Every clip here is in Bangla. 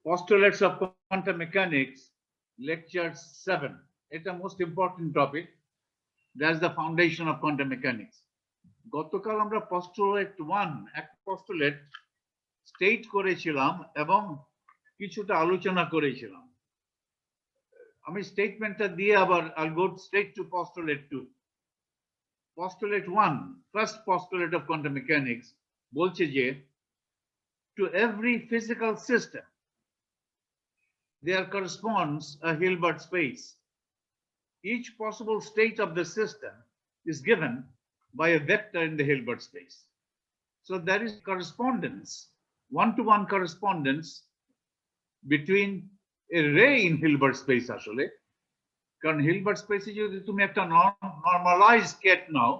Postulates of quantum mechanics, lecture 7. It's the most important topic. That's the foundation of quantum mechanics. গতকাল আমরা postulate 1 এক postulate state করেছিলাম এবং কিছুটা আলোচনা করেছিলাম। আমি স্টেটমেন্টটা দিয়ে আবার I'll go straight to postulate 2. Postulate 1, first postulate of quantum mechanics বলছে যে to every physical system there corresponds a Hilbert space. Each possible state of the system is given by a vector in the Hilbert space. So there is correspondence, one-to-one correspondence between a ray in Hilbert space আসলে, কারণ Hilbert space যদি তুমি একটা normalized ket নাও,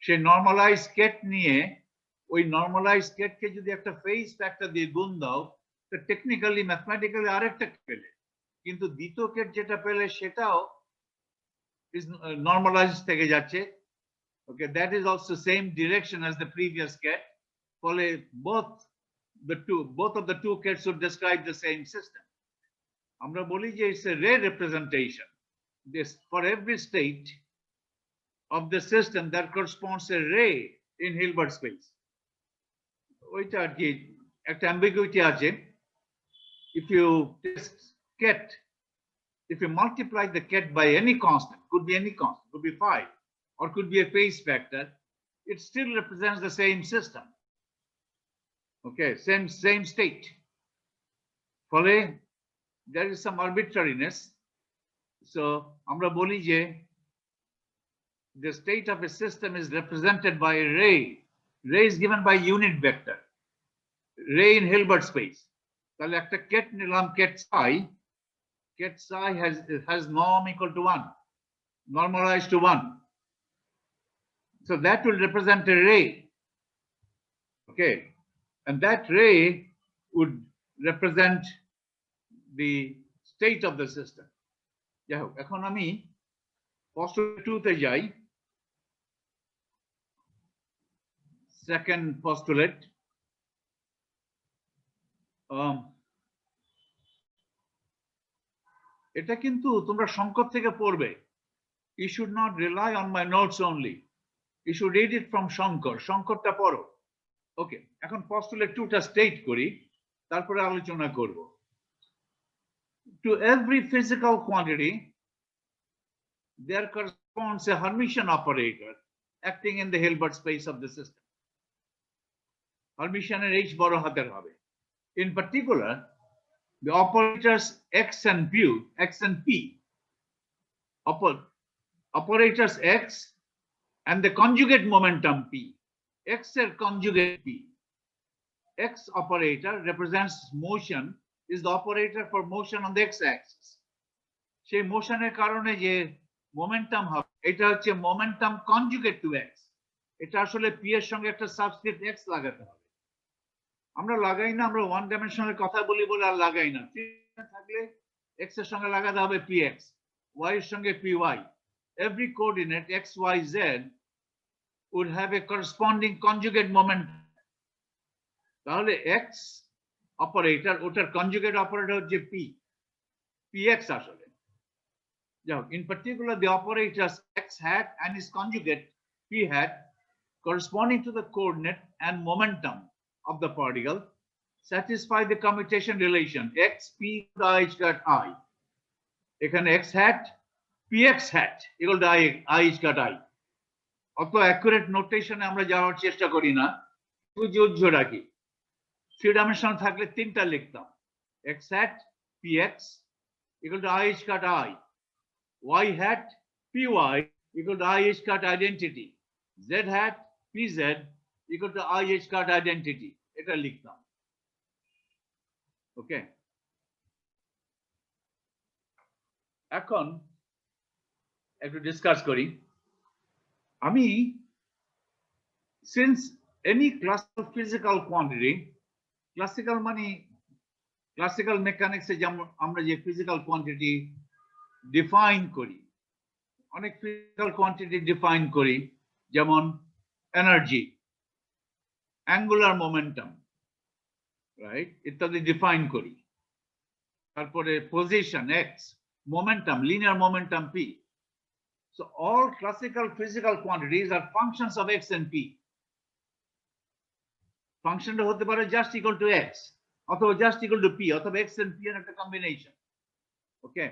সেই normalized ket নিয়ে ওই normalized ket কে যদি একটা phase factor দিয়ে গুণ দাও, তো টেকনিক্যালি ম্যাথমেটিক্যালি আরেকটা পেলে, কিন্তু দ্বিতীয় কেট যেটা পেলে সেটাও is normalized থেকে যাচ্ছে। Okay, that is also same direction as the previous ket. ফলে both of the two kets would describe the same system. আমরা বলি যে it's a ray representation. This for every state of the system that corresponds a ray in Hilbert space. ওইটা আর কি একটা ambiguity আছে। If you test ket, if you multiply the ket by any constant, could be any constant, could be 5, or could be a phase factor, it still represents the same system. Okay, same state. ফলে there is some arbitrariness. So আমরা বলি যে the state of a system is represented by a ray. Ray is given by unit vector. Ray in Hilbert space. তাহলে একটা ket নিলাম ket psi has norm equal to 1, normalized to 1. So that will represent a ray. Okay, and that ray would represent the state of the system. যাই হোক, এখন আমি postulate 2 তে যাই। Second postulate. এটা কিন্তু তোমরা সংকট থেকে পড়বে। You should not rely on my notes only. You should read it from সংকটটা পড়ো। ওকে, এখন postulate 2টা স্টেট করি, তারপরে আলোচনা করব। To every physical quantity there corresponds a Hermitian operator acting in the Hilbert space of the system. Hermitian এর H বড় হাতের হবে। In particular, the operators x and p, operators x and the conjugate momentum p, x er conjugate p. X operator represents motion, is the operator for motion on the x-axis. সেই মোশনের কারণে যে মোমেন্টাম হবে, এটা হচ্ছে মোমেন্টাম কনজুগেট টু x. এটা আসলে p এর সঙ্গে একটা সাবস্ক্রিপ্ট x লাগাতে হবে। আমরা লাগাই না, আমরা ওয়ান ডাইমেনশনাল কথা বলি বলে আর লাগাই না। থাকলে x এর সঙ্গে লাগাতে হবে px, y এর সঙ্গে py. Every coordinate x, y, z would have a corresponding conjugate moment. তাহলে x অপারেটর, ওটার কনজুগেট অপারেটর হচ্ছে px আসলে। যাও, in particular the operators x hat and its conjugate p hat corresponding to the coordinate and momentum of the particle satisfy the commutation relation x p I got I. এখানে x hat px hat equal to I got I. অত অ্যাকুরেট নোটেশনে আমরা যাওয়ার চেষ্টা করি না, উজ্জ্ব রাখি। 3 ডাইমেনশন থাকলে 3টা লিখতাম, x hat px equal to I got I, y hat py equal to I got identity, z hat pz equal to I got identity. এটা লিখতাম। ওকে, এখন একটু ডিসকাস করি। আমি since any classical physical quantity, classical মানে classical mechanics এ যেমন আমরা যে physical quantity define করি, অনেক physical quantity define করি, যেমন energy, angular momentum, right, ইত্যাদি ডিফাইন করি। তারপরে position x, momentum, linear momentum p. So all classical physical quantities are functions of x and p. Functionটা হতে পারে just equal to x অথবা just equal to p অথবা x and p এর একটা combination. Okay.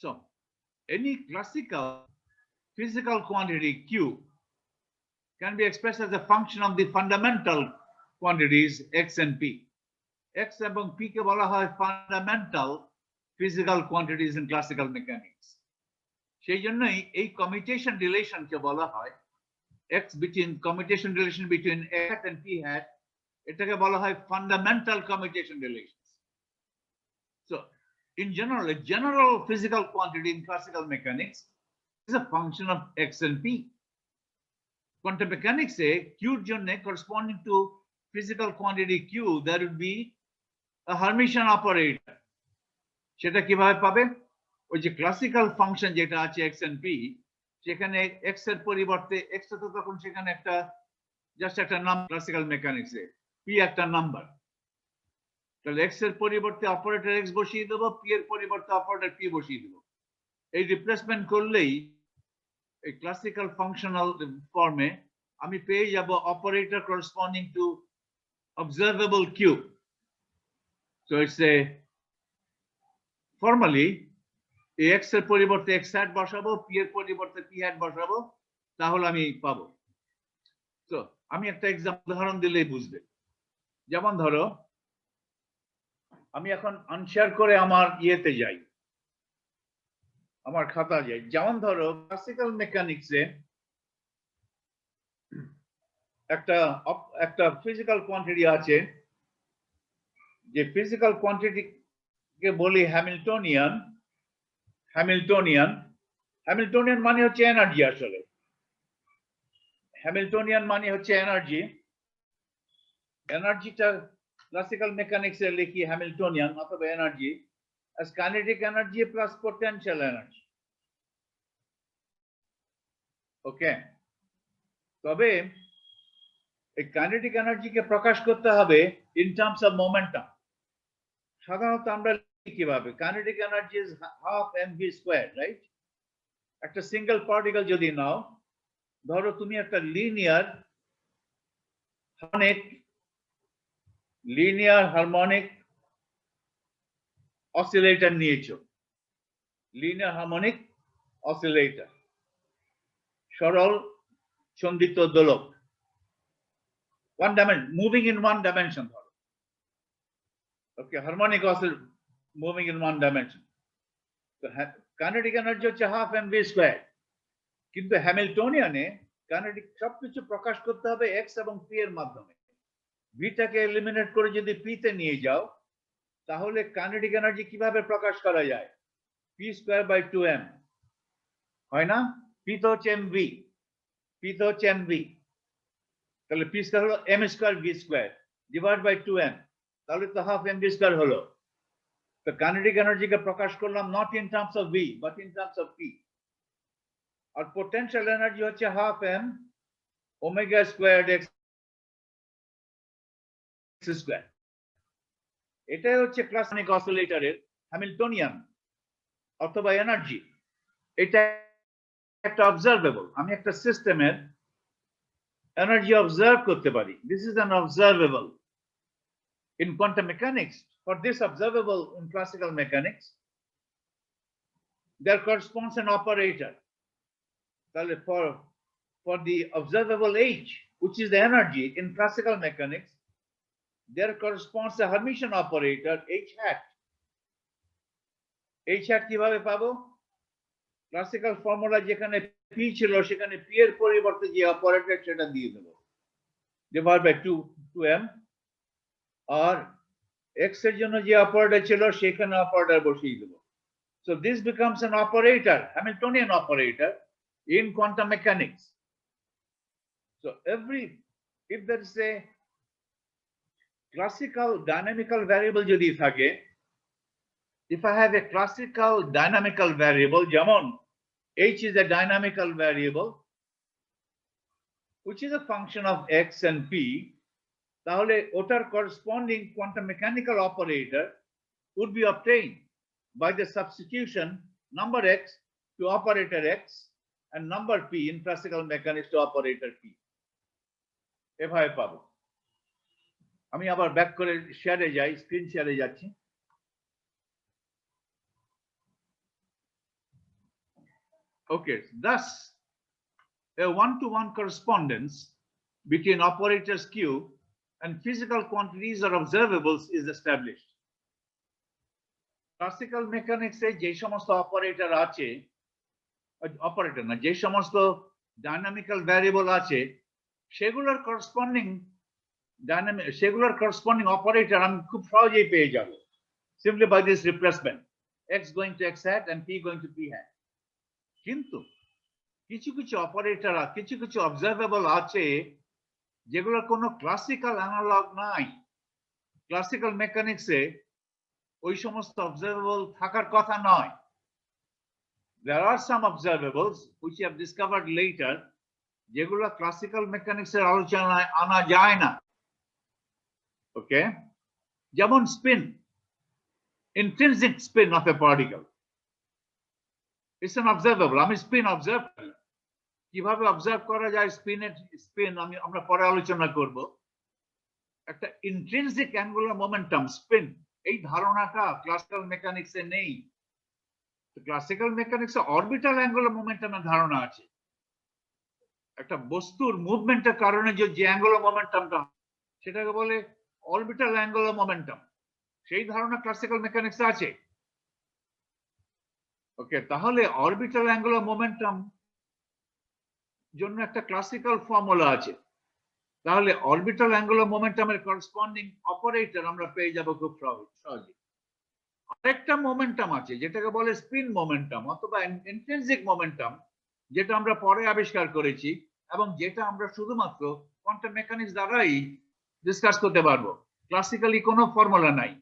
So any classical physical quantity q can be expressed as a function of the fundamental quantities x and p. X এবং p কে বলা হয় fundamental physical quantities in classical mechanics. সেই জন্যই এই commutation relation কে বলা হয় commutation relation between x hat and p hat, এটাকে বলা হয় fundamental commutation relations. So in general, a general physical quantity in classical mechanics is a function of x and p. Quantum mechanics say q jonne corresponding to physical quantity q, that would be a Hermitian operator. সেটা কিভাবে পাবে? ওই যে ক্লাসিক্যাল ফাংশন যেটা আছে x and p, সেখানে x এর পরিবর্তে x তো তখন সেখানে একটা জাস্ট একটা নাম্বার ক্লাসিক্যাল মেকানিক্সে, p একটা নাম্বার, তাহলে x এর পরিবর্তে অপারেটর x বসিয়ে দেবো, p এর পরিবর্তে অপারেটর p বসিয়ে দেবো। এই রিপ্লেসমেন্ট করলেই এই ক্লাসিক্যাল ফাংশনাল ফর্মে আমি পেয়ে যাব operator corresponding to observable q. So it's a formally x এর পরিবর্তে x hat বসাবো, p এর পরিবর্তে p hat বসাবো, তাহলে আমি পাবো। তো আমি একটা উদাহরণ দিলেই বুঝবে। যেমন ধরো আমি এখন আনশেয়ার করে আমার ইয়েতে যাই, আমার খাতা যাই। যেমন ধরো ক্লাসিক্যাল মেকানিক্সে একটা ফিজিক্যাল কোয়ান্টিটি আছে, যে ফিজিক্যাল কোয়ান্টিটি কে বলি হ্যামিল্টনিয়ান। হ্যামিল্টনিয়ান মানে হচ্ছে এনার্জি। আসলে হ্যামিল্টনিয়ান মানে হচ্ছে এনার্জি। এনার্জিটা ক্লাসিক্যাল মেকানিক্সে লিখি হ্যামিল্টনিয়ান অথবা energy as kinetic energy plus potential energy. ওকে, তবে এই কাইনেটিক এনার্জিকে প্রকাশ করতে হবে ইন টার্মস অফ মোমেন্টাম। সাধারণত আমরা লিখি কিভাবে? Kinetic energy is half mv square, right? একটা সিঙ্গেল পার্টিকেল যদি নাও, ধরো তুমি একটা লিনিয়ার হারমোনিক অসিলেটর নিয়েছো, লিনিয়ার হারমোনিক অসিলেটর, সরল সন্দিত দোলক, one dimension, moving in one dimension. Okay, harmonic oscillator moving in one dimension. So kinetic energy হচ্ছে half mv square, কিন্তু হ্যামিল্টনিয়ানে কাইনেটিক সবকিছু প্রকাশ করতে হবে x এবং p এর মাধ্যমে। v টাকে এলিমিনেট করে যদি p তে নিয়ে যাও, তাহলে কাইনেটিক এনার্জি কিভাবে প্রকাশ করা যায়? p স্কয়ার বাই 2m, হয় না? p তো হচ্ছে mv, তাহলে p স্কয়ার হলো m square v square divide by 2m, তাহলে তো হাফ mv স্কয়ার হলো। তো কাইনেটিক এনার্জিকে প্রকাশ করলাম not in terms of v but in terms of p। আর পোটেনশিয়াল এনার্জি হচ্ছে half m omega squared x square. এটাই হচ্ছে ক্লাসিক অসিলেটরের হ্যামিল্টনিয়ান অথবা এনার্জি। এটা একটা অবজারভেবল, আমি একটা সিস্টেমের এনার্জি অবজার্ভ করতে পারি। This is an observable in quantum mechanics. For this observable in classical mechanics, there corresponds an operator. For the observable h, which is the energy in classical mechanics, there corresponds a Hermitian operator h hat. h hat কিভাবে পাবো? ক্লাসিক্যাল ফর্মুলা যেখানে p ছিল সেখানে p এর পরিবর্তে যে অপারেটর সেটা দিয়ে দেব, ডিভাইড বাই 2m, আর x এর জন্য যে অপারেটর ছিল সেখানে অপারেটর বসিয়ে দেব। So this becomes an operator, Hamiltonian operator in quantum mechanics. So if there is a classical dynamical variable যদি থাকে, if I have a classical dynamical variable, যেমন h is a dynamical variable which is a function of x and p, তাহলে ওটার corresponding quantum mechanical operator would be obtained by the substitution number x to operator x and number p in classical mechanics to operator p. এভাবে পাবো। আমি আবার ব্যাক করে শেয়ারে যাই, স্ক্রিন শেয়ারে যাচ্ছি। Okay, thus a one-to-one correspondence between operators Q and physical quantities or observables is established. Classical mechanics এ যে সমস্ত অপারেটর আছে, অপারেটর না, যে সমস্ত ডাইনামিক্যাল ভ্যারিয়েবল আছে সেগুলোর করসপন্ডিং অপারেটর আমি খুব সহজেই পেয়ে যাব simply by this replacement, x going to x hat and p going to p hat. কিন্তু কিছু কিছু অপারেটর, কিছু কিছু অবজারভেবল আছে যেগুলোর কোনো ক্লাসিক্যাল অ্যানালগ নাই। ক্লাসিক্যাল মেকানিক্সে ওই সমস্ত অবজারভেবল থাকার কথা নয়। There are some observables which we have discovered later যেগুলো ক্লাসিক্যাল মেকানিক্সের আলোচনায় আনা যায় না। ওকে, যেমন spin, intrinsic spin of a particle. It's an observable. আমি স্পিন অবজার্ভ করি। কিভাবে অবজার্ভ করা যায় স্পিন আমরা পরে আলোচনা করব। একটা ইন্ট্রিনসিক অ্যাঙ্গুলার মোমেন্টাম স্পিন, এই ধারণাটা ক্লাসিক্যাল মেকানিক্সে নেই। ক্লাসিক্যাল মেকানিক্সে অরবিটাল অ্যাঙ্গুলার মোমেন্টামের ধারণা আছে। একটা বস্তুর মুভমেন্টের কারণে যে অ্যাঙ্গুলার মোমেন্টামটা সেটাকে বলে অরবিটাল অ্যাঙ্গুলার মোমেন্টাম। সেই ধারণা ক্লাসিক্যাল মেকানিক্সে আছে। ওকে, তাহলে অরবিটাল অ্যাঙ্গুলার মোমেন্টাম জন্য একটা ক্লাসিক্যাল ফর্মুলা আছে। তাহলে অরবিটাল অ্যাঙ্গুলার মোমেন্টামের করসপন্ডিং অপারেটর আমরা পেয়ে যাব খুব সহজে। আরেকটা মোমেন্টাম আছে যেটাকে বলে স্পিন মোমেন্টাম অথবা ইন্ট্রিনসিক মোমেন্টাম, যেটা আমরা পরে আবিষ্কার করেছি এবং যেটা আমরা শুধুমাত্র কোয়ান্টাম মেকানিক্স দ্বারাই ডিসকাস করতে পারবো। ক্লাসিক্যালি কোনো ফর্মুলা নাই।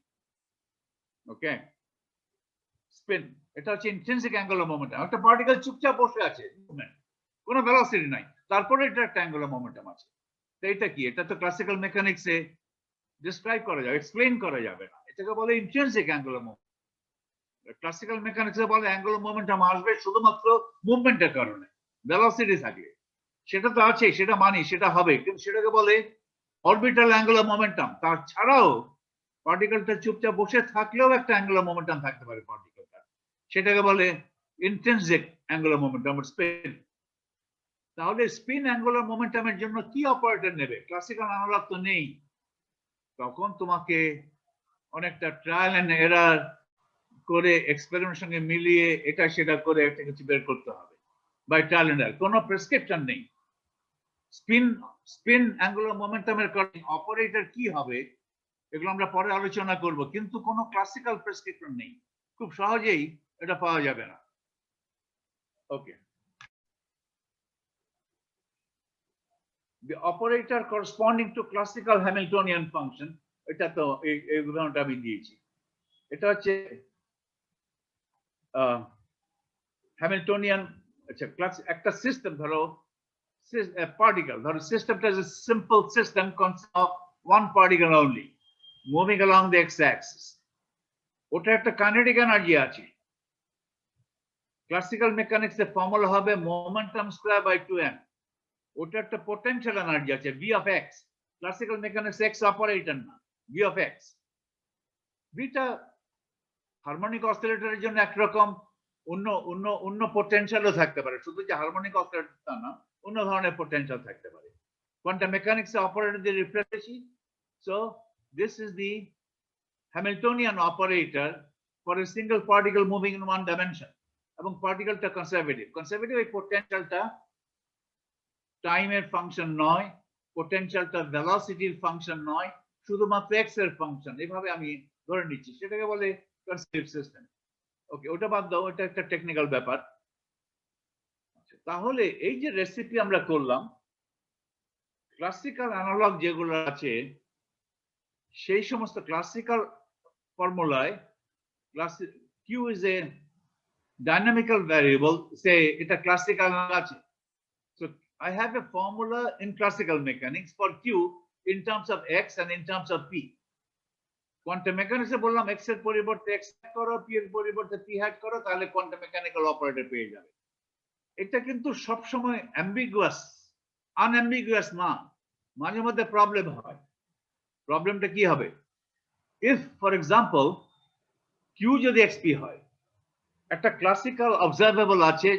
ওকে, স্পিন এটা হচ্ছে ইন্ট্রিনসিক অ্যাঙ্গুলার মোমেন্টাম। একটা পার্টিকেল চুপচাপ বসে আছে, কোনো ভেলোসিটি নাই, তারপরে এটা একটা অ্যাঙ্গুলার মোমেন্টাম আছে। তো এটা কি? এটা তো ক্লাসিক্যাল মেকানিক্সে ডিসক্রাইব করা যাবে, এক্সপ্লেইন করা যাবে না। এটাকে বলে ইন্ট্রিনসিক অ্যাঙ্গুলার মোমেন্টাম। ক্লাসিক্যাল মেকানিক্সে বলে অ্যাঙ্গুলার মোমেন্টাম আসবে শুধুমাত্র মুভমেন্টের কারণে, ভেলোসিটি থাকলে। সেটা তো আছে, সেটা মানি, সেটা হবে, কিন্তু সেটাকে বলে অরবিটাল অ্যাঙ্গুলার মোমেন্টাম। তাছাড়াও পার্টিকেলটা চুপচাপ বসে থাকলেও একটা অ্যাঙ্গুলার মোমেন্টাম থাকতে পারে পার্টিকেলটা, সেটাকে বলে ইন্ট্রিনসিক অ্যাঙ্গুলার মোমেন্টাম স্পিন। তাহলে স্পিন অ্যাঙ্গুলার মোমেন্টামের জন্য কি অপারেটর নেবে? ক্লাসিক্যাল অ্যানালগ তো নেই। তখন তোমাকে অনেকটা ট্রায়াল এন্ড এরার করে এক্সপেরিমেন্টের সঙ্গে মিলিয়ে এটা সেটা করে একটা কিছু বের করতে হবে বাই ট্রায়াল এন্ড এরার। কোনো প্রেসক্রিপশন নেই। স্পিন অ্যাঙ্গুলার মোমেন্টামের অপারেটর কি হবে এগুলো আমরা পরে আলোচনা করব, কিন্তু কোনো ক্লাসিক্যাল প্রেসক্রিপশন নেই। খুব সহজেই এটা পাওয়া যাবে না। ওকে, the operator corresponding to classical Hamiltonian function, এটা তো এই উদাহরণটা আমি দিয়েছি। এটা হচ্ছে হ্যামিল্টনিয়ান। আচ্ছা, একটা সিস্টেম ধরো, particle, ধরো সিস্টেমটা is a simple system consist of one particle only moving along the x-axis. ওটা একটা কাইনেটিক এনার্জি আছে। ক্লাসিক্যাল মেকানিক্সে ফর্মুলা হবে মোমেন্টাম স্কয়ার বাই 2m। ওটা একটা পোটেনশিয়াল এনার্জি আছে v of x। Classical mechanics x operator না, v of x। ভিটা হারমোনিক অসিলেটরের জন্য একরকম, অন্য পোটেনশিয়ালও থাকতে পারে, শুধু যে হারমোনিক অসিলেটর তা না, অন্য ধরনের পোটেনশিয়াল থাকতে পারে। কোয়ান্টাম মেকানিক্সে অপারেটর দিয়ে রিপ্লেস করেছি। So this is the Hamiltonian operator for a single particle moving in one dimension. এবং পার্টিকেলটা কনজারভেটিভ। এই পোটেনশিয়ালটা টাইমের ফাংশন নয়, পোটেনশিয়ালটা ভেলোসিটির ফাংশন নয়, শুধুমাত্র এক্স এর ফাংশন। এভাবে আমি ধরে নিচ্ছি, সেটাকে বলে কনজারভেটিভ সিস্টেম। ওকে, ওটা বাদ দাও, এটা একটা টেকনিক্যাল ব্যাপার। তাহলে এই যে রেসিপি আমরা করলাম, ক্লাসিক্যাল অ্যানালগ যেগুলো আছে সেই সমস্ত ক্লাসিক্যাল ফর্মুলায় Q is a dynamical variable, say এটা ক্লাসিক্যাল আছে। So I have a formula in classical mechanics for Q in terms of x and in terms of p. Quantum মেকানিক্সে বললাম এক্স এর পরিবর্তে এক্স করো, পি এর পরিবর্তে পি হ্যাট করো, তাহলে কোয়ান্টাম মেকানিক্যাল অপারেটর পেয়ে যাবে। এটা কিন্তু সবসময় অ্যাম্বিগুয়াস, আনঅ্যাম্বিগুয়াস না, মাঝে মধ্যে প্রবলেম হয়। প্রবলেমটা কি হবে? ইফ ফর এক্সাম্পল কিউ যদি এক্সপি হয়, একটা ক্লাসিক্যাল অবজারভেবল আছে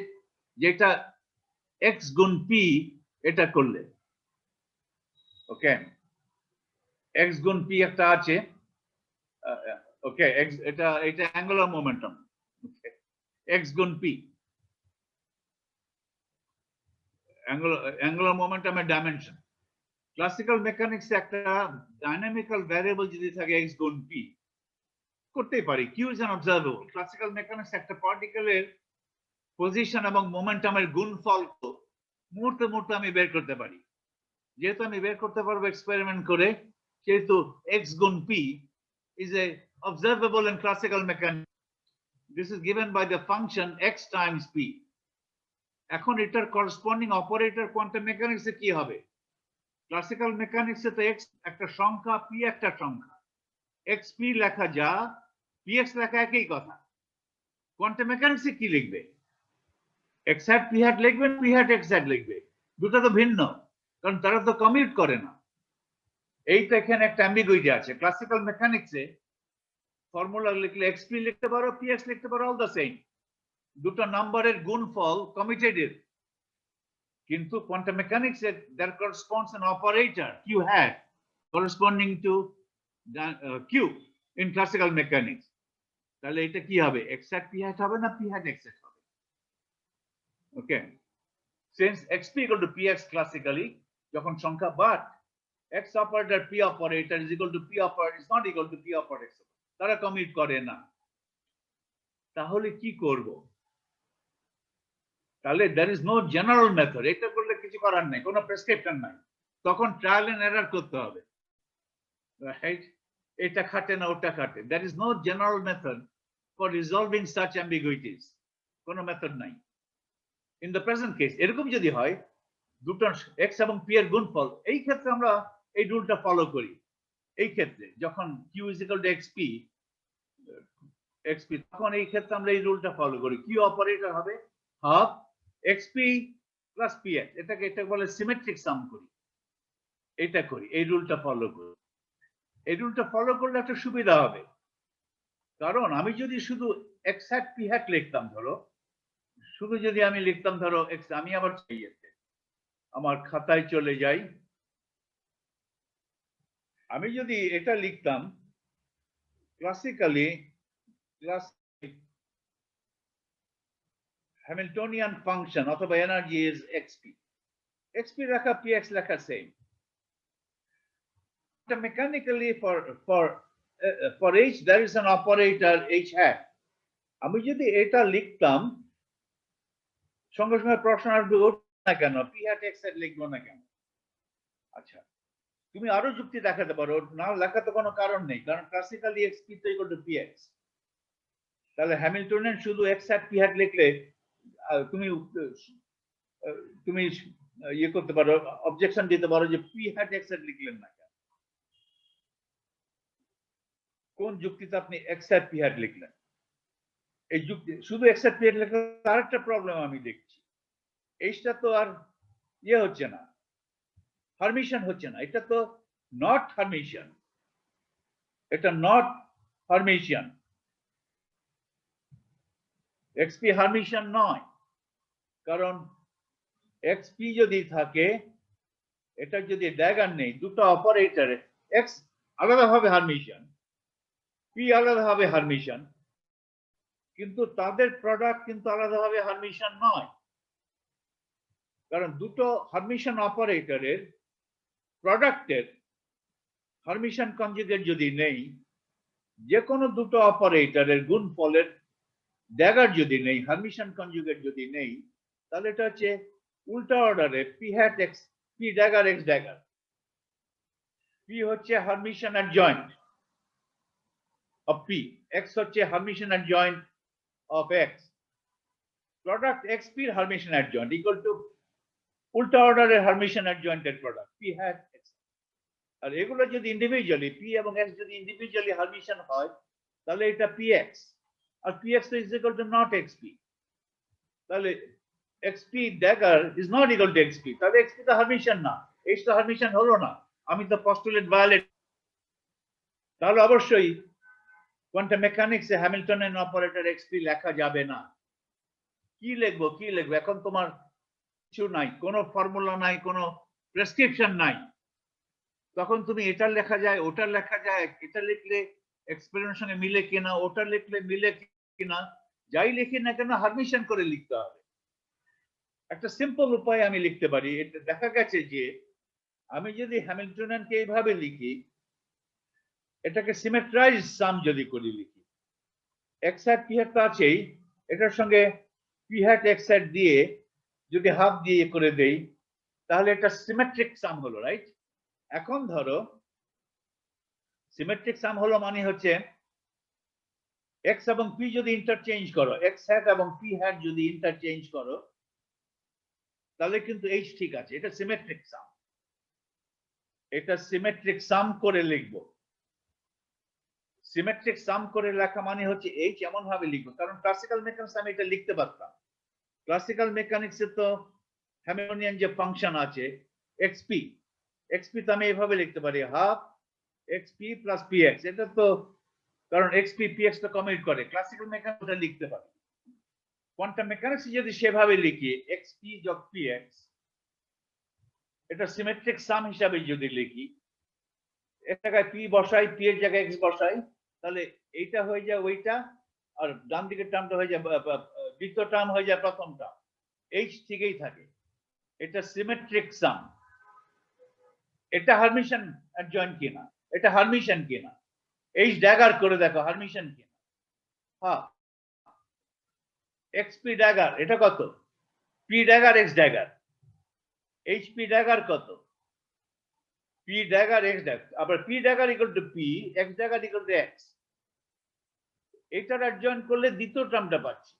যেটা এক্স গুণ পি এটা করলে, ওকে, এক্স গুণ পি একটা আছে, ওকে, এটা এটা অ্যাঙ্গুলার মোমেন্টাম, এক্স গুণ পি অ্যাঙ্গুলার মোমেন্টামের ডাইমেনশন। ক্লাসিক্যাল মেকানিক্সে একটা ডাইনামিক্যাল ভ্যারিয়েবল যদি থাকে এক্স গুণ পি, করতেই পারি, Q is an observable. Classical mechanics একটা পার্টিকেলের পজিশন এবং মোমেন্টামের গুণফল মুহূর্তে মুহূর্তে আমি বের করতে পারি। যেহেতু আমি বের করতে পারবো এক্সপেরিমেন্ট করে, সেহেতু এক্স গুণ P is a observable in classical mechanics. This is given by the function x times p. এখন এটার corresponding operator quantum mechanics এ কি হবে? Classical mechanics এ তো x একটা সংখ্যা, p একটা সংখ্যা, xp লেখা যা px লেখা একই কথা। quantum mechanics এ কি লিখবে? x hat p hat লিখবে, p hat x hat লিখবে, দুটো তো ভিন্ন, কারণ তারা তো কমিউট করে না। এইটা এখানে একটা অ্যাম্বিগুইটি আছে। ক্লাসিক্যাল মেকানিক্সে ফর্মুলা লিখলে xp লিখতে পারো, px লিখতে পারো, অল দ্য সেম, দুটো নাম্বারের গুণফল কমিউটেটিভ। কিন্তু quantum মেকানিক্সে there corresponds an operator q hat corresponding to q in classical mechanics. তাহলে এটা কি হবে? x hat p hat হবে না p hat x hat হবে? ওকে, since xp equal to px classically যখন সংখ্যা, but x operator p operator is equal to p operator is not equal to p operator, তারা কমিট করে না। তাহলে কি করব? তাহলে there is no general method, এটা করলে কিছু করার নাই, কোনো প্রেসক্রিপশন নাই, তখন ট্রায়াল এন্ড এরর করতে হবে, রাইট? এটা খাটে না ওটা খাটে। there is no general method for resolving such ambiguities, কোনো মেথড নাই। in the present case এরকম যদি হয় দুটো x এবং p এর গুণফল, এই ক্ষেত্রে আমরা এই রুলটা ফলো করি। এই ক্ষেত্রে যখন q is equal to xp, তখন এই ক্ষেত্রে আমরা এই রুলটা ফলো করি। q অপারেটর হবে হাফ xp প্লাস px, এটা বলে সিমেট্রিক সাম করি, এটা করি, এই রুলটা ফলো করি। এই রুলটা ফলো করলে একটা সুবিধা হবে, কারণ আমি যদি শুধু x hat p hat লিখতাম, ধরো শুধু যদি আমি লিখতাম, ধরো x, আমি আবার আমার খাতায় চলে যাই, আমি যদি এটা লিখতাম ক্লাসিক্যালি হ্যামিল্টনিয়ান ফাংশন অথবা এনার্জি ইজ xp, xp লেখা px লেখা same. mechanically for h there is an operator h hat, আমি যদি এটা লিখতাম, সঙ্গে সঙ্গে প্রশ্ন আসবে না কেন p hat x hat লিখবো না কেন? আচ্ছা, তুমি আরো যুক্তি দেখাতে পারো, না লেখা তো কোনো কারণ নেই, কারণ ক্লাসিক্যালি xp তো ইকুয়াল টু px। তাহলে হ্যামিল্টনিয়ান শুধু x hat p hat লিখলে তুমি ইয়ে করতে পারো, অবজেকশন দিতে পারো যে p hat x hat লিখলেন না কেন? কোন যুক্তিতে আপনি x hat p hat লিখলেন? এই যুক্তি শুধু x hat p hat লিখলে আরেকটা প্রবলেম আমি দেখছি, এইটা তো আর ইয়ে হচ্ছে না, হারমিশন হচ্ছে না, এটা তো নট হারমিশন, এটা নট হারমিশন, xp হারমিশন নয়, কারণ xp যদি থাকে, এটা যদি ড্যাগার নেই, দুটো অপারেটর x আলাদাভাবে হারমিশন, p আলাদাভাবে হারমিশন, কিন্তু তাদের প্রোডাক্ট কিন্তু আলাদাভাবে হারমিশন নয়, কারণ দুটো হারমিশন অপারেটরের প্রোডাক্টের হারমিশন কনজুগেট যদি নেই, যে কোনো দুটো অপারেটরের গুণফলের ড্যাগার যদি নেই, হারমিশন কনজুগেট যদি নেই, তাহলে এটা হচ্ছে উল্টা অর্ডারে p hat x, p dagger x dagger, p হচ্ছে হারমিশন অ্যাডজয়েন্ট of p, x হচ্ছে হারমিশন adjoint of x, product xp এর হারমিশন অ্যাডজয়েন্ট ইকুয়াল টু উল্টা অর্ডারের হারমিশন অ্যাডজয়েন্টের প্রোডাক্ট p hat x। আর এগুলো যদি ইন্ডিভিজুয়ালি পি এবং এক্স যদি ইন্ডিভিজুয়ালি হারমিশন হয় তাহলে এটা পিএক্স আর PX is equal to not XP তাহলে XP dagger is not equal to XP তাহলে এক্সপি তো হারমিশন না এইচ তো হারমিশন হলো না আমি তো পস্টুলেট ভায়োলেট তাহলে অবশ্যই কোয়ান্টাম মেকানিক্সে হ্যামিল্টনিয়ান অপারেটর এক্সপি লেখা যাবে না কি লিখবো এখন তোমার কিছু নাই কোনো ফর্মুলা নাই কোনো প্রেসক্রিপশন নাই তখন তুমি এটা লেখা যায় ওটা লেখা যায় এটা লিখলে এক্সপেরিমেন্টের সঙ্গে মিলে কিনা ওটা লিখলে মিলে কিনা যাই লিখি না কেন হারমিশন করে লিখতে হবে একটা সিম্পল উপায় আমি লিখতে পারি এটা দেখা গেছে যে আমি যদি হ্যামিল্টনিয়ানকে এইভাবে লিখি এটাকে সিমেট্রাইজ সাম যদি করে লিখি এক্স হ্যাট পি হ্যাট তো আছেই এটার সঙ্গে পি হ্যাট এক্স হ্যাট দিয়ে যদি হাফ দিয়ে করে দেই তাহলে এটা সিমেট্রিক সাম হলো রাইট এখন ধরো সিমেট্রিক সাম হলো মানে হচ্ছে এক্স এবং পি যদি ইন্টারচেঞ্জ করো এক্স হ্যাট এবং পি হ্যাট যদি ইন্টারচেঞ্জ করো তাহলে কিন্তু এইচ ঠিক আছে এটা সিমেট্রিক সাম এটা সিমেট্রিক সাম করে লিখবো সিমেট্রিক সাম করে লেখা মানে হচ্ছে এইচ এমন ভাবে লিখবো কারণ ক্লাসিক্যাল মেকানিক্স আমি এটা লিখতে পারতাম ক্লাসিক্যাল মেকানিক্সে তো হ্যামিল্টনিয়ান যে ফাংশন আছে এক্সপি এক্সপি তো আমি এভাবে লিখতে পারি হাফ এক্সপি প্লাস পিএক্স এটা তো কারণ এক্সপি পিএক্স তো কমিউট করে ক্লাসিক্যাল মেকানিক্স ওটা লিখতে পারি কোয়ান্টাম মেকানিক্স যদি সেভাবে লিখি এক্সপি যোগ পিএক্স এটা সিমেট্রিক সাম হিসাবে যদি লিখি এর জায়গায় পি বসাই পি এর জায়গায় এক্স বসাই তাহলে এইটা হয়ে যায় ওইটা আর ডান দিকের টার্মটা হয়ে যায় দ্বিতীয় টার্ম হয়ে যায় প্রথম টার্ম এইচ ঠিকই থাকে এটা সিমেট্রিক সাম এটা হারমিশন অ্যাডজয়েন্ট কিনা এটা হারমিশন কিনা এইচ ড্যাগার করে দেখো হারমিশন কিনা হ্যাঁ এক্স পি ড্যাগার এটা কত P dagger x dagger H P dagger কত পি ড্যাগার এক্স ড্যাগার আবার P dagger equal two P x dagger equal to x এটার অ্যাডজয়েন্ট করলে দ্বিতীয় টার্মটা পাচ্ছি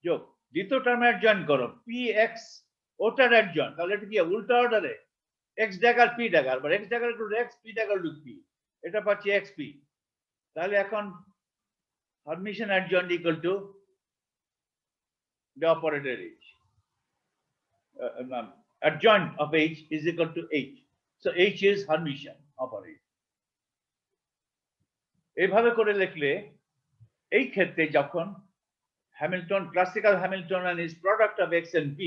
যোগ দ্বিতীয় টার্মে অ্যাডজয়েন্ট করো পি এক্স ওটার অ্যাডজয়েন্ট তাহলে এটা কি উল্টা অর্ডারে এক্স ড্যাগার পি ড্যাগার বা X dagger equal to X P dagger to P এটা পাচ্ছি এক্স পি তাহলে এখন Hermitian adjoint equal to the operator H. Adjoint of H is equal to H. So H is Hermitian operator. এইভাবে করে লিখলে এই ক্ষেত্রে যখন Hamilton classical Hamiltonian is product of X and P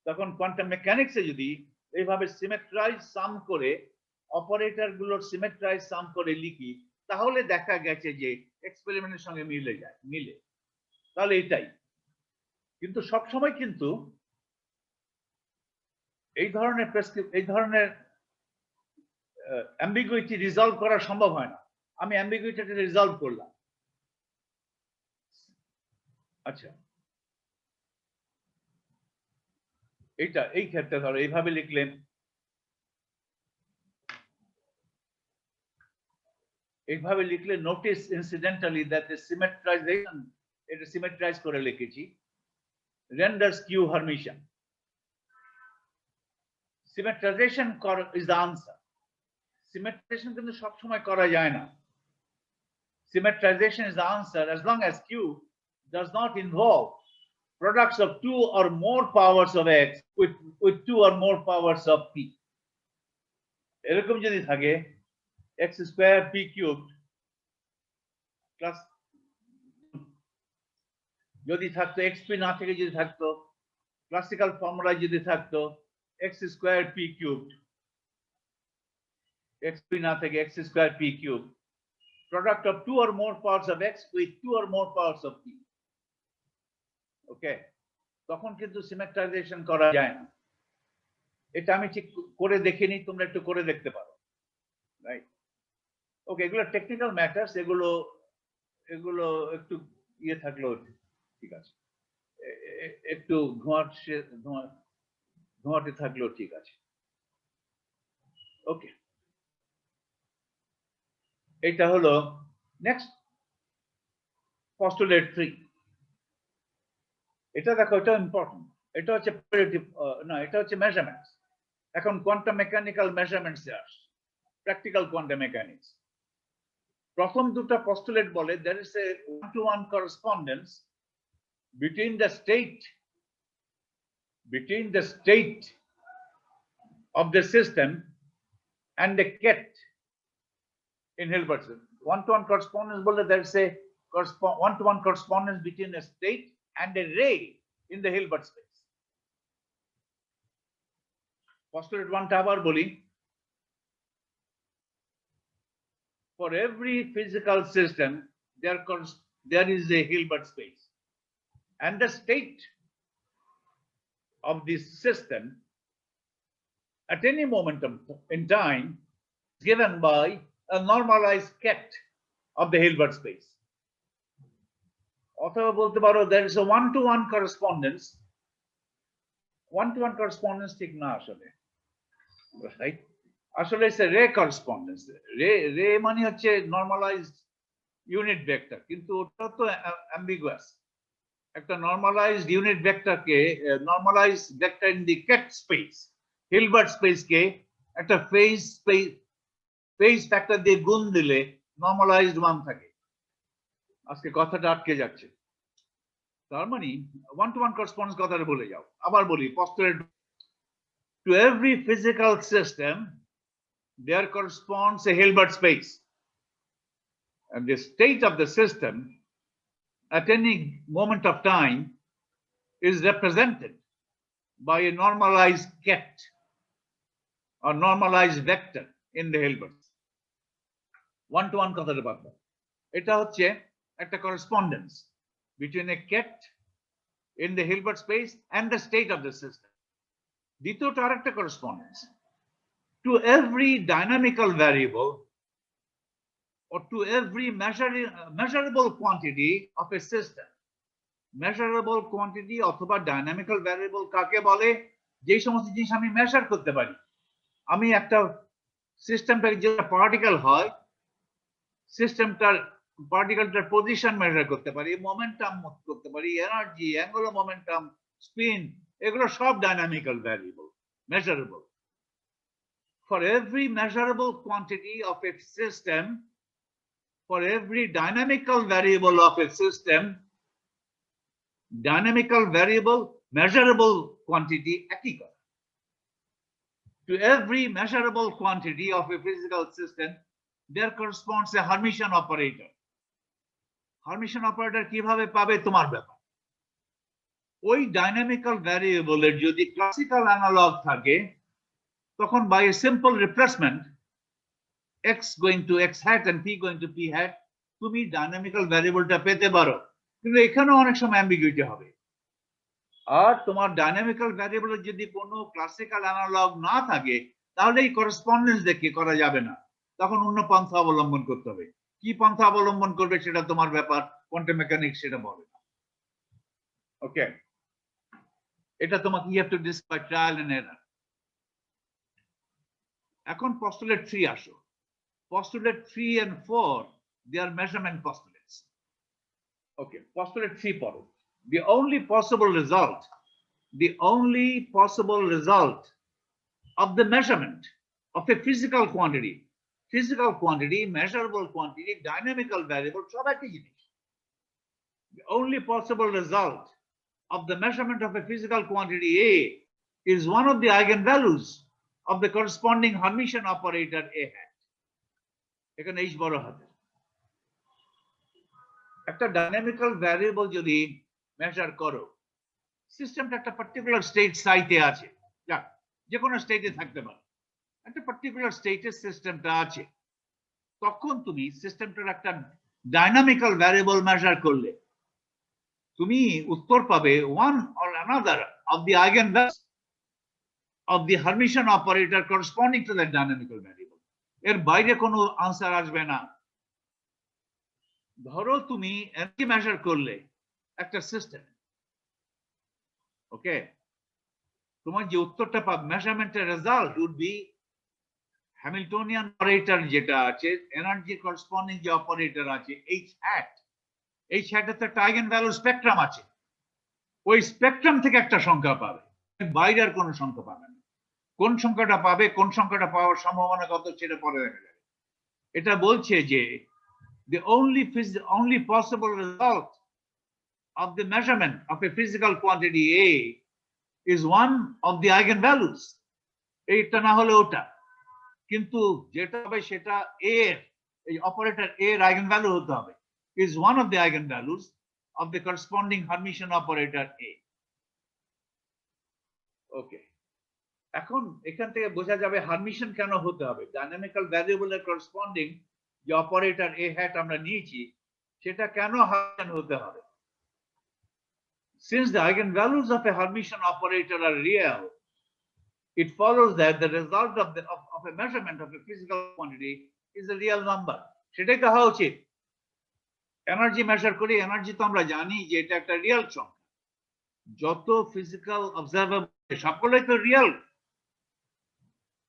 তখন কোয়ান্টাম মেকানিক্সে যদি এইভাবে সিমেট্রাইজ সাম করে অপারেটর গুলোর সিমেট্রাইজ সাম করে লিখি তাহলে দেখা গেছে যে এক্সপেরিমেন্টের সঙ্গে মিলে তাহলে এটাই কিন্তু সব সময় কিন্তু এই ধরনের অ্যাম্বিগুইটি রিজলভ করা সম্ভব হয় না আমি অ্যাম্বিগুইটিটা রিজলভ করলাম আচ্ছা এটা এই ক্ষেত্রে ধরো এইভাবে লিখলেন এইভাবে লিখলে নোটিস ইনসিডেন্টালি দ্যাট দ্য সিমেট্রাইজেশন এটা সিমেট্রাইজ করে লিখেছি renders Q Hermitian. Symmetrization is the answer. Symmetrization কিন্তু সব সময় করা যায় না Symmetrization is the answer as long as Q does not involve products of 2 or more powers of X with 2 or more powers of P. এরকম যদি থাকে X square P cubed plus যদি থাকতো xp না থেকে যদি থাকতো ক্লাসিক্যাল ফর্মুলা যদি থাকতো x square p cubed xp না থেকে x square p cubed product of 2 or more powers of x with 2 or more powers of p ওকে তখন কিন্তু সিমেট্রাইজেশন করা যায় না এটা আমি ঠিক করে দেখিনি তোমরা একটু করে দেখতে পারো রাইট ওকে এগুলো টেকনিক্যাল ম্যাটারস এগুলো একটু ইয়ে থাকলো ঠিক আছে একটু ধোঁয়াটে থাকলেও ঠিক আছে ওকে এটা হলো নেক্সট পস্টুলেট 3 এটা দেখো এটা ইম্পর্টেন্ট এটা হচ্ছে না এটা হচ্ছে মেজারমেন্টস এখন কোয়ান্টাম মেকানিক্যাল মেজারমেন্টস আসছে practical quantum mechanics. প্রথম দুটো postulate বলে there is a one-to-one correspondence between the state of the system and the ket in Hilbert system. One-to-one correspondence বলে there is a one-to-one correspondence between a state and a ray in the Hilbert space. Postulate 1 টা আবার বলি, for every physical system there is a Hilbert space, and the state of this system at any moment in time is given by a normalized ket of the Hilbert space. অথবা বলতে পারো there is a one-to-one correspondence. One-to-one correspondence ঠিক না আসলে, right? আসলে it's a ray correspondence. ray মানে হচ্ছে normalized unit vector, কিন্তু ওটা তো ambiguous. একটা normalized unit vector K normalized vector in the ket space, Hilbert space কে একটা phase factor দিয়ে গুণ দিলে normalized মান থাকে। আজকে কথাটা আটকে যাচ্ছে। তার মানে one-to-one correspondence কথাটা বলে যাও। আবার বলি, postulate to every physical system there corresponds a Hilbert space, and the state of the system at any moment of time is represented by a normalized ket or normalized vector in the Hilbert. One-to-one কথাটা পাবো। এটা হচ্ছে একটা correspondence between a ket in the Hilbert space and the state of the system. দ্বিতীয়টা আরেকটা correspondence to every dynamical variable or to every measurable quantity of a system. Measurable quantity অথবা dynamical variable কাকে বলে? যে সমস্ত জিনিস আমি মেজার করতে পারি। আমি একটা সিস্টেমটার যে পার্টিকেল হয়, সিস্টেমটার পার্টিকেলটার পজিশন মেজার করতে পারি, মোমেন্টাম করতে পারি, এনার্জি, অ্যাঙ্গুলার মোমেন্টাম, স্পিন, এগুলো সব dynamical variable, measurable. For every measurable quantity of a system, for every dynamical variable of a system, dynamical variable, measurable quantity একই কথা। To every measurable quantity of a physical system, there corresponds a Hermitian operator. Hermitian operator কিভাবে পাবে তোমার ব্যাপার। ওই ডাইনামিক্যাল ভ্যারিয়েবলের যদি ক্লাসিক্যাল অ্যানালগ থাকে, তখন by a simple replacement, x going to x hat and p going to p hat, তুমি ডাইনামিক্যাল ভ্যারিয়েবলটা পেতে পারো। কিন্তু এখানেও অনেক সময় অ্যাম্বিগুইটি হবে। আর তোমার ডাইনামিক্যাল ভ্যারিয়েবলের যদি কোনো ক্লাসিক্যাল অ্যানালগ না থাকে, তাহলে এই করেসপন্ডেন্স দেখে করা যাবে না, তখন অন্য পন্থা অবলম্বন করতে হবে। কি পন্থা অবলম্বন করবে সেটা তোমার ব্যাপার, কোয়ান্টাম মেকানিক্স সেটা বলে না। ওকে, এটা তোমাকে you have to discuss trial and error. এখন postulate 3 আসো। Postulate 3 and 4 they are measurement postulates. Okay, postulate 3 পড়ো। The only possible result of the measurement of a physical quantity, measurable quantity, dynamical variable, সব একই জিনিস। The only possible result of the measurement of a physical quantity A is one of the eigenvalues of the corresponding Hermitian operator A hat. এখানে h বড় হাতে। একটা ডাইনামিক্যাল ভ্যারিয়েবল যদি মেজার করো, সিস্টেমটা একটা পার্টিকুলার স্টেট সাইতে আছে, যাক যে কোনো স্টেটে থাকতে পারে, একটা পার্টিকুলার স্টেটে সিস্টেমটা আছে, তখন তুমি সিস্টেমটার একটা ডাইনামিক্যাল ভ্যারিয়েবল মেজার করলে তুমি উত্তর পাবে one or another of the eigenvalues of the Hermitian operator corresponding to that dynamical variable. এর বাইরে কোনো আনসার আসবে না। ধরো তুমি এনার্জি মেজার করলে একটা সিস্টেম, ওকে, তোমার যে উত্তরটা পাবে, মেজারমেন্টের result would be Hamiltonian operator যেটা আছে, এনার্জি করসপন্ডিং যে অপারেটর আছে h hat, h hat এর তো একটা আইগেন ভ্যালু স্পেকট্রাম আছে, ওই স্পেকট্রাম থেকে একটা সংখ্যা পাবে, বাইরের কোনো সংখ্যা পাবে না। কোন সংখ্যাটা পাবে, কোন সংখ্যাটা পাওয়ার সম্ভাবনা কত সেটা পরে দেখা যাবে। এটা বলছে যে the only possible result of the measurement of a physical quantity A is one of the eigenvalues. এইটা না হলে ওটা, কিন্তু যেটা হবে সেটা A এর, এই অপারেটর A এর eigenvalue হতে হবে, is one of the eigenvalues of the corresponding Hermitian operator A. ওকে, এখন এখান থেকে বোঝা যাবে হারমিশন কেন হতে হবে। ডাইনামিক্যাল ভ্যারিয়েবলের করসপন্ডিং যে অপারেটর A hat আমরা নিয়েছি সেটা কেন হারমিশন হতে হবে। Since the eigenvalues of a Hermitian operator are real, it follows that the result of a measurement of a physical quantity is a real number. সেটাই তো হওয়া উচিত। এনার্জি মেজার করি, এনার্জি তো আমরা জানি যে এটা একটা রিয়েল সংখ্যা। যত ফিজিক্যাল অবজারভেবল সবগুলোই তো রিয়েল।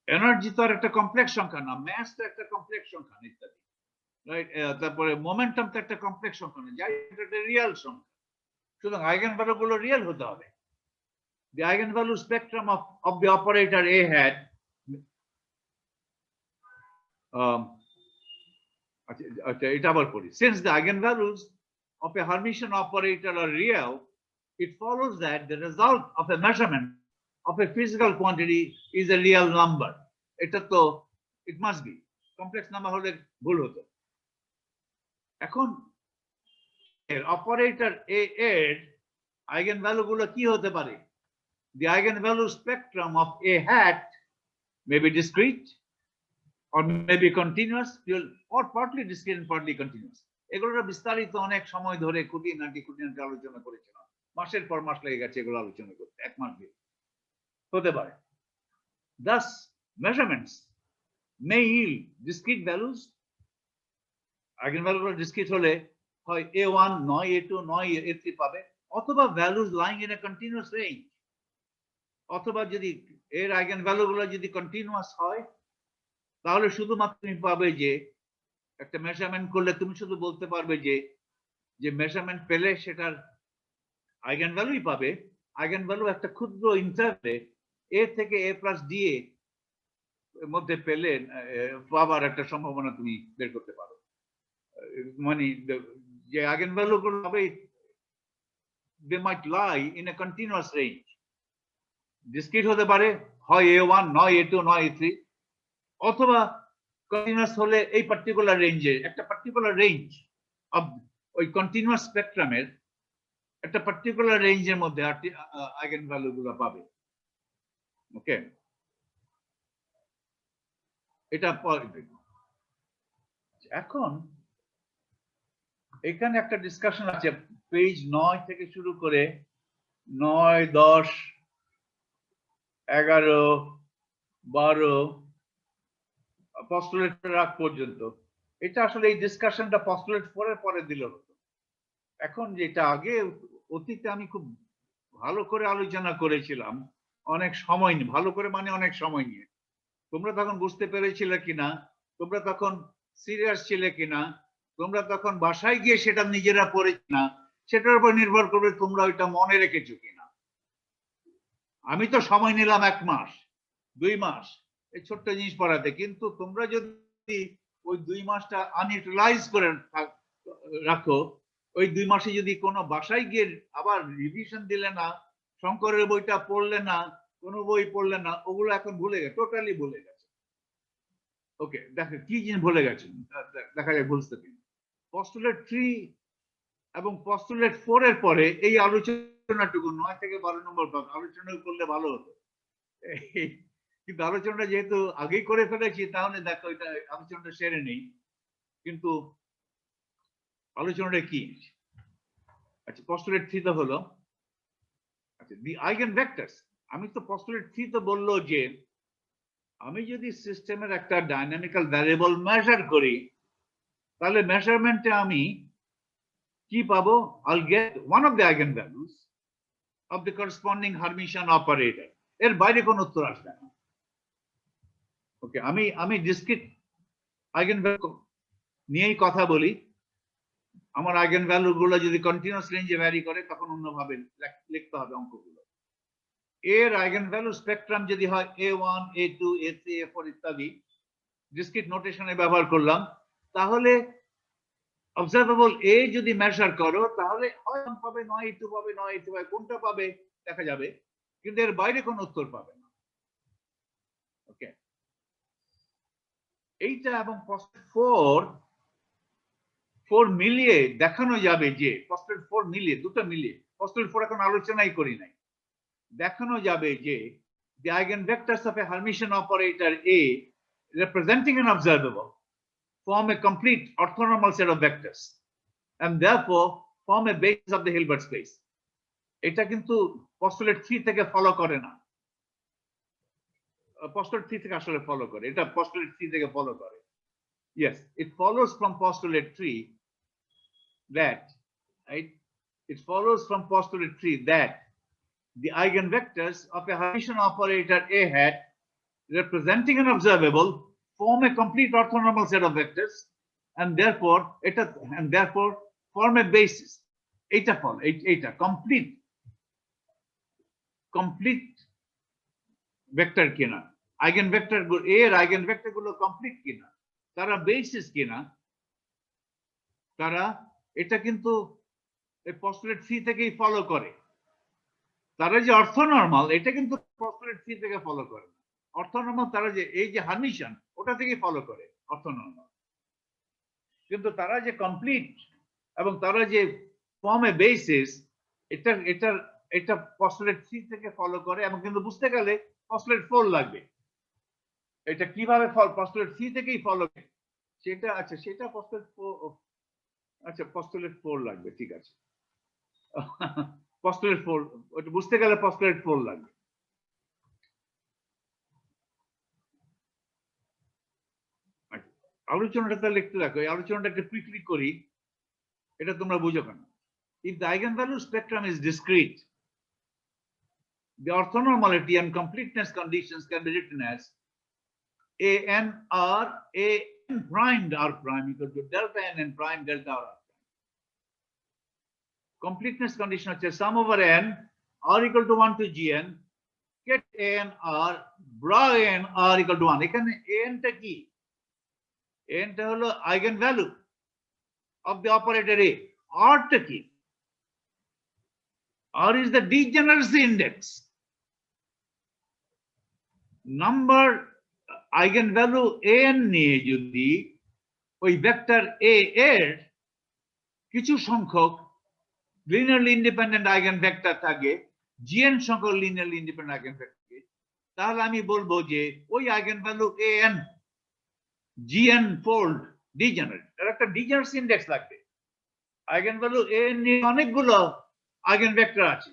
এনার্জি তো আর একটা কমপ্লেক্স সংখ্যা না, ম্যাস তো একটা কমপ্লেক্স সংখ্যা না, ইত্যাদি, রাইট? তারপরে মোমেন্টাম তো একটা কমপ্লেক্স সংখ্যা না, যাই এটা একটা রিয়েল সংখ্যা। সুতরাং আইগেনভ্যালু গুলো রিয়েল হতে হবে। The eigenvalue spectrum of the operator A hat এটা আবার পড়ি। Since the eigenvalues of a Hermitian operator are real, it follows that the result of a measurement of a physical quantity is a real number. এটা তো it must be complex number হলে ভুল হতো। এখন এর অপারেটর A এর eigenvalue গুলো কি হতে পারে? The eigenvalue spectrum of A hat may be discrete or may be continuous or partly discrete and partly continuous. এগুলোর বিস্তারিত অনেক সময় ধরে খুঁটিনাটি আলোচনা করেছিলাম, মাসের পর মাস লেগে গেছে এগুলো আলোচনা করতে, এক মাস দিয়ে হতে পারে। Thus measurements may yield discrete values. eigenvalue discrete হলে হয় A1 নয় A2 নয় A3 পাবে, অথবা values lying in a continuous range, অথবা যদি এর eigenvalue গুলো যদি কন্টিনিউয়াস হয় তাহলে শুধুমাত্র তুমি পাবে যে একটা মেজারমেন্ট করলে তুমি শুধু বলতে পারবে যে মেজারমেন্ট পেলে সেটার আইগেনভ্যালুই পাবে। আইগেনভ্যালু একটা ক্ষুদ্র ইন্টারভ্যালে A থেকে A+D এর মধ্যে পেলে পাবার একটা সম্ভাবনা তুমি বের করতে পারো। মানে যে আইগেনভ্যালু গুলো হবে they might lie in a continuous range. Discrete হতে পারে হয় A1 নয় A2 নয় A3, অথবা কন্টিনিউয়াস হলে এই পার্টিকুলার রেঞ্জে একটা পার্টিকুলার রেঞ্জ অফ ওই কন্টিনিউয়াস স্পেকট্রামের একটা পার্টিকুলার রেঞ্জের মধ্যে আইগেনভ্যালু গুলো পাবে। ওকে, এটা এখন এখানে একটা ডিসকাশন আছে পেজ 9 থেকে শুরু করে 9, 10, 11, 12 পস্টুলেট রাখ পর্যন্ত। এটা আসলে এই ডিসকাশনটা পস্টুলেট 4 এর পরে দিল হতো। এখন যেটা আগে অতীতে আমি খুব ভালো করে আলোচনা করেছিলাম, অনেক সময় নিয়ে, ভালো করে মানে অনেক সময় নিয়ে, তোমরা তখন বুঝতে পেরেছিলে কিনা, তোমরা তখন সিরিয়াস ছিলে কিনা, তোমরা তখন বাসায় গিয়ে সেটা নিজেরা পড়ে কিনা, সেটার উপর নির্ভর করবে তোমরা ওইটা মনে রেখেছো কিনা। আমি তো সময় নিলাম 1 মাস 2 মাস এই ছোট্ট জিনিস পড়াতে, কিন্তু তোমরা যদি ওই 2 মাসটা আনইউটিলাইজ করে রাখো, ওই 2 মাসে যদি কোনো বাসায় গিয়ে আবার রিভিশন দিলে না, শঙ্করের বইটা পড়লে না, কোনো বই পড়লে না, ওগুলো এখন ভুলে গেছে, টোটালি ভুলে গেছে। ওকে, দেখো কি জিনিস ভুলে গেছেন, দেখা যায় বুঝতে পারি। পস্টুলেট 3 এবং পস্টুলেট 4 এর পরে এই আলোচনাটুকু 9 থেকে 12 নম্বর আলোচনা করলে ভালো হতো, কিন্তু আলোচনাটা যেহেতু আগেই করে ফেলেছি তাহলে দেখো এটা আলোচনাটা সেরে নেই। কিন্তু আলোচনাটা কি? আচ্ছা, পস্টুলেট 3 তো হলো। আচ্ছা, দি আইগেন ভেক্টরস। আমি তো পস্টুলেট 3 তো বললো যে আমি যদি সিস্টেমের একটা ডাইনামিক্যাল ভ্যারিয়েবল মেজার করি তাহলে মেজারমেন্টে আমি কি পাবো? I'll get one of the eigenvalues of the corresponding Hermitian operator. এর বাইরে কোন উত্তর আসবে না। ওকে, আমি ডিসক্রিট আইগেনভ্যালু নিয়েই কথা বলি। আমার আইগেনভ্যালু গুলো যদি কন্টিনিউয়াস রেঞ্জে ভ্যারি করে তখন অন্যভাবে লিখতে হবে অঙ্কগুলো। এর আইগেনভ্যালু স্পেকট্রাম যদি হয় a1 a2 a3 a4 ইত্যাদি ডিসক্রিট নোটেশনে ব্যবহার করলাম, তাহলে অবজারভেবল এ যদি মেজার করো তাহলে হয় 1 পাবে, নয় a2 পাবে, নয় a2 পাবে, কোনটা পাবে দেখা যাবে, কিন্তু এর বাইরে কোনো উত্তর পাবে না। ওকে, এইটা এবং পস্টুলেট 4 মিলিয়ে দেখানো যাবে যে পস্টুলেট 4 মিলিয়ে, দুটো মিলিয়ে, পস্টুলেট 4 এখন আলোচনাই করি নাই, দেখানো যাবে যে the eigenvectors of a Hermitian operator A representing an observable form a complete orthonormal set of vectors and therefore form a basis of the Hilbert space. এটা কিন্তু পস্টুলেট 3 থেকে ফলো করে না, postulate 3 থেকে আসলে ফলো করে, এটা postulate 3 থেকে ফলো করে। Yes, it follows from postulate 3 that, right? It follows from postulate 3 that the eigenvectors of a Hermitian operator A hat representing an observable form a complete orthonormal set of vectors and therefore form a basis. Eta complete vector কিনা, eigenvector A এর eigenvector গুলো complete কিনা, তারা basis কিনা, তারা এটা কিন্তু এই postulate 3 থেকেই ফলো করে। তারা যে অর্থনর্মাল এটা কিন্তু postulate 3 থেকে ফলো করে না। অর্থনর্মাল তারা যে এই যে হার্মিশন ওটা থেকেই ফলো করে অর্থনর্মাল, কিন্তু তারা যে কমপ্লিট এবং তারা যে ফর্ম এ বেসিস এটা postulate 3 থেকে ফলো করে, এবং কিন্তু বুঝতে গেলে postulate 4 লাগবে। এটা কিভাবে postulate 3 থেকেই ফলো করে সেটা, আচ্ছা সেটা postulate 4, আচ্ছা postulate 4 লাগবে, ঠিক আছে। postulate 4 ওটা বুঝতে গেলে postulate 4 লাগবে। আলোচনাটা তাহলে একটু দেখো, এই আলোচনাটা একটু কুইকলি করি, এটা তোমরা বুঝো কেন। If the eigenvalue spectrum is discrete, the orthonormality and completeness conditions can be written as an r an primed r prime equal to delta n prime delta r prime. Completeness condition হচ্ছে sum over n r equal to 1 to gn get an r bra n r equal to 1. এখানে n টা কি? n টা হলো eigenvalue of the operator A. r টা কি? r is the degeneracy index. Number eigenvalue n নিয়ে যদি ওই ভেক্টর A এর কিছু সংখ্যক linearly independent eigenvector থাকে, gn সংখ্যক linearly independent eigenvector, তাহলে আমি বলবো যে ওই eigenvalue an gn fold degenerate, এর একটা degeneracy index লাগবে। eigenvalue an নিয়ে অনেকগুলো eigenvector আছে,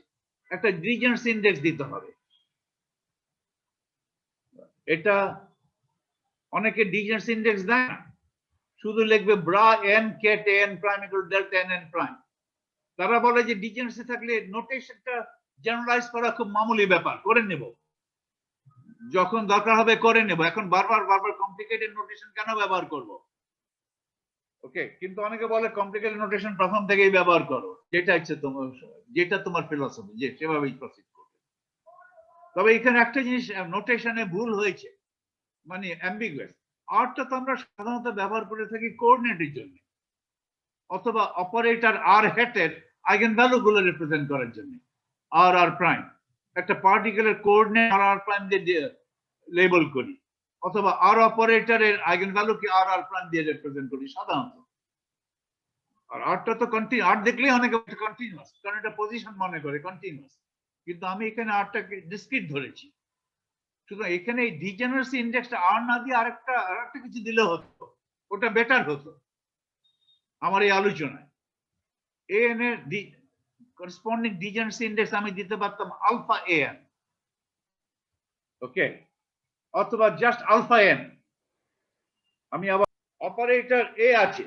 একটা degeneracy index দিতে হবে। এটা অনেকে degeneracy index দেয় না, শুধু লিখবে bra n ket n prime equal to delta n prime। তারা বলে যে ডিজেনারেসি থাকলে নোটেশনটা জেনারেলাইজ করা খুব মামুলি ব্যাপার, করে নেব, যখন দরকার হবে করে নেব, এখন বারবার কমপ্লিকেটেড নোটেশন কেন ব্যবহার করব? ওকে, কিন্তু অনেকে বলে কমপ্লিকেটেড নোটেশন প্রথম থেকেই ব্যবহার করো, যেটা ইচ্ছে তোমার, যেটা তোমার ফিলসফি, যে সেভাবেই প্রসিড করবে। তবে এখানে একটা জিনিস নোটেশনে ভুল হয়েছে, মানে অ্যাম্বিগুয়াস। আরটা তো আমরা সাধারণত ব্যবহার করে থাকি কোঅর্ডিনেটের জন্য, অথবা অপারেটর আর হেটের আইগেনভ্যালু গুলো রিপ্রেজেন্ট করার জন্য। আর আর প্রাইম একটা পার্টিকুলার কোঅর্ডিনেট আর আর প্রাইম দিয়ে লেবেল করি, অথবা আর অপারেটরের আইগেনভ্যালুকে আর আর প্রাইম দিয়ে রিপ্রেজেন্ট করি সাধারণত। আর আরটা তো কন্টিনিউ, আর দেখলেই অনেকে কন্টিনিউয়াস, কারণ এটা পজিশন মনে করে কন্টিনিউয়াস, কিন্তু আমি এখানে আরটাকে ডিসক্রিট ধরেছি। সুতরাং এখানে এই ডিজেনারেসি ইন্ডেক্সটা আর না দিয়ে আরেকটা কিছু দিলে হতো, ওটা বেটার হতো আমার এই আলোচনায়। an এর corresponding degeneracy index আমি দিতে পারতাম আলফা an, ওকে, অথবা জাস্ট আলফা n। আমি আবার অপারেটর a আছে,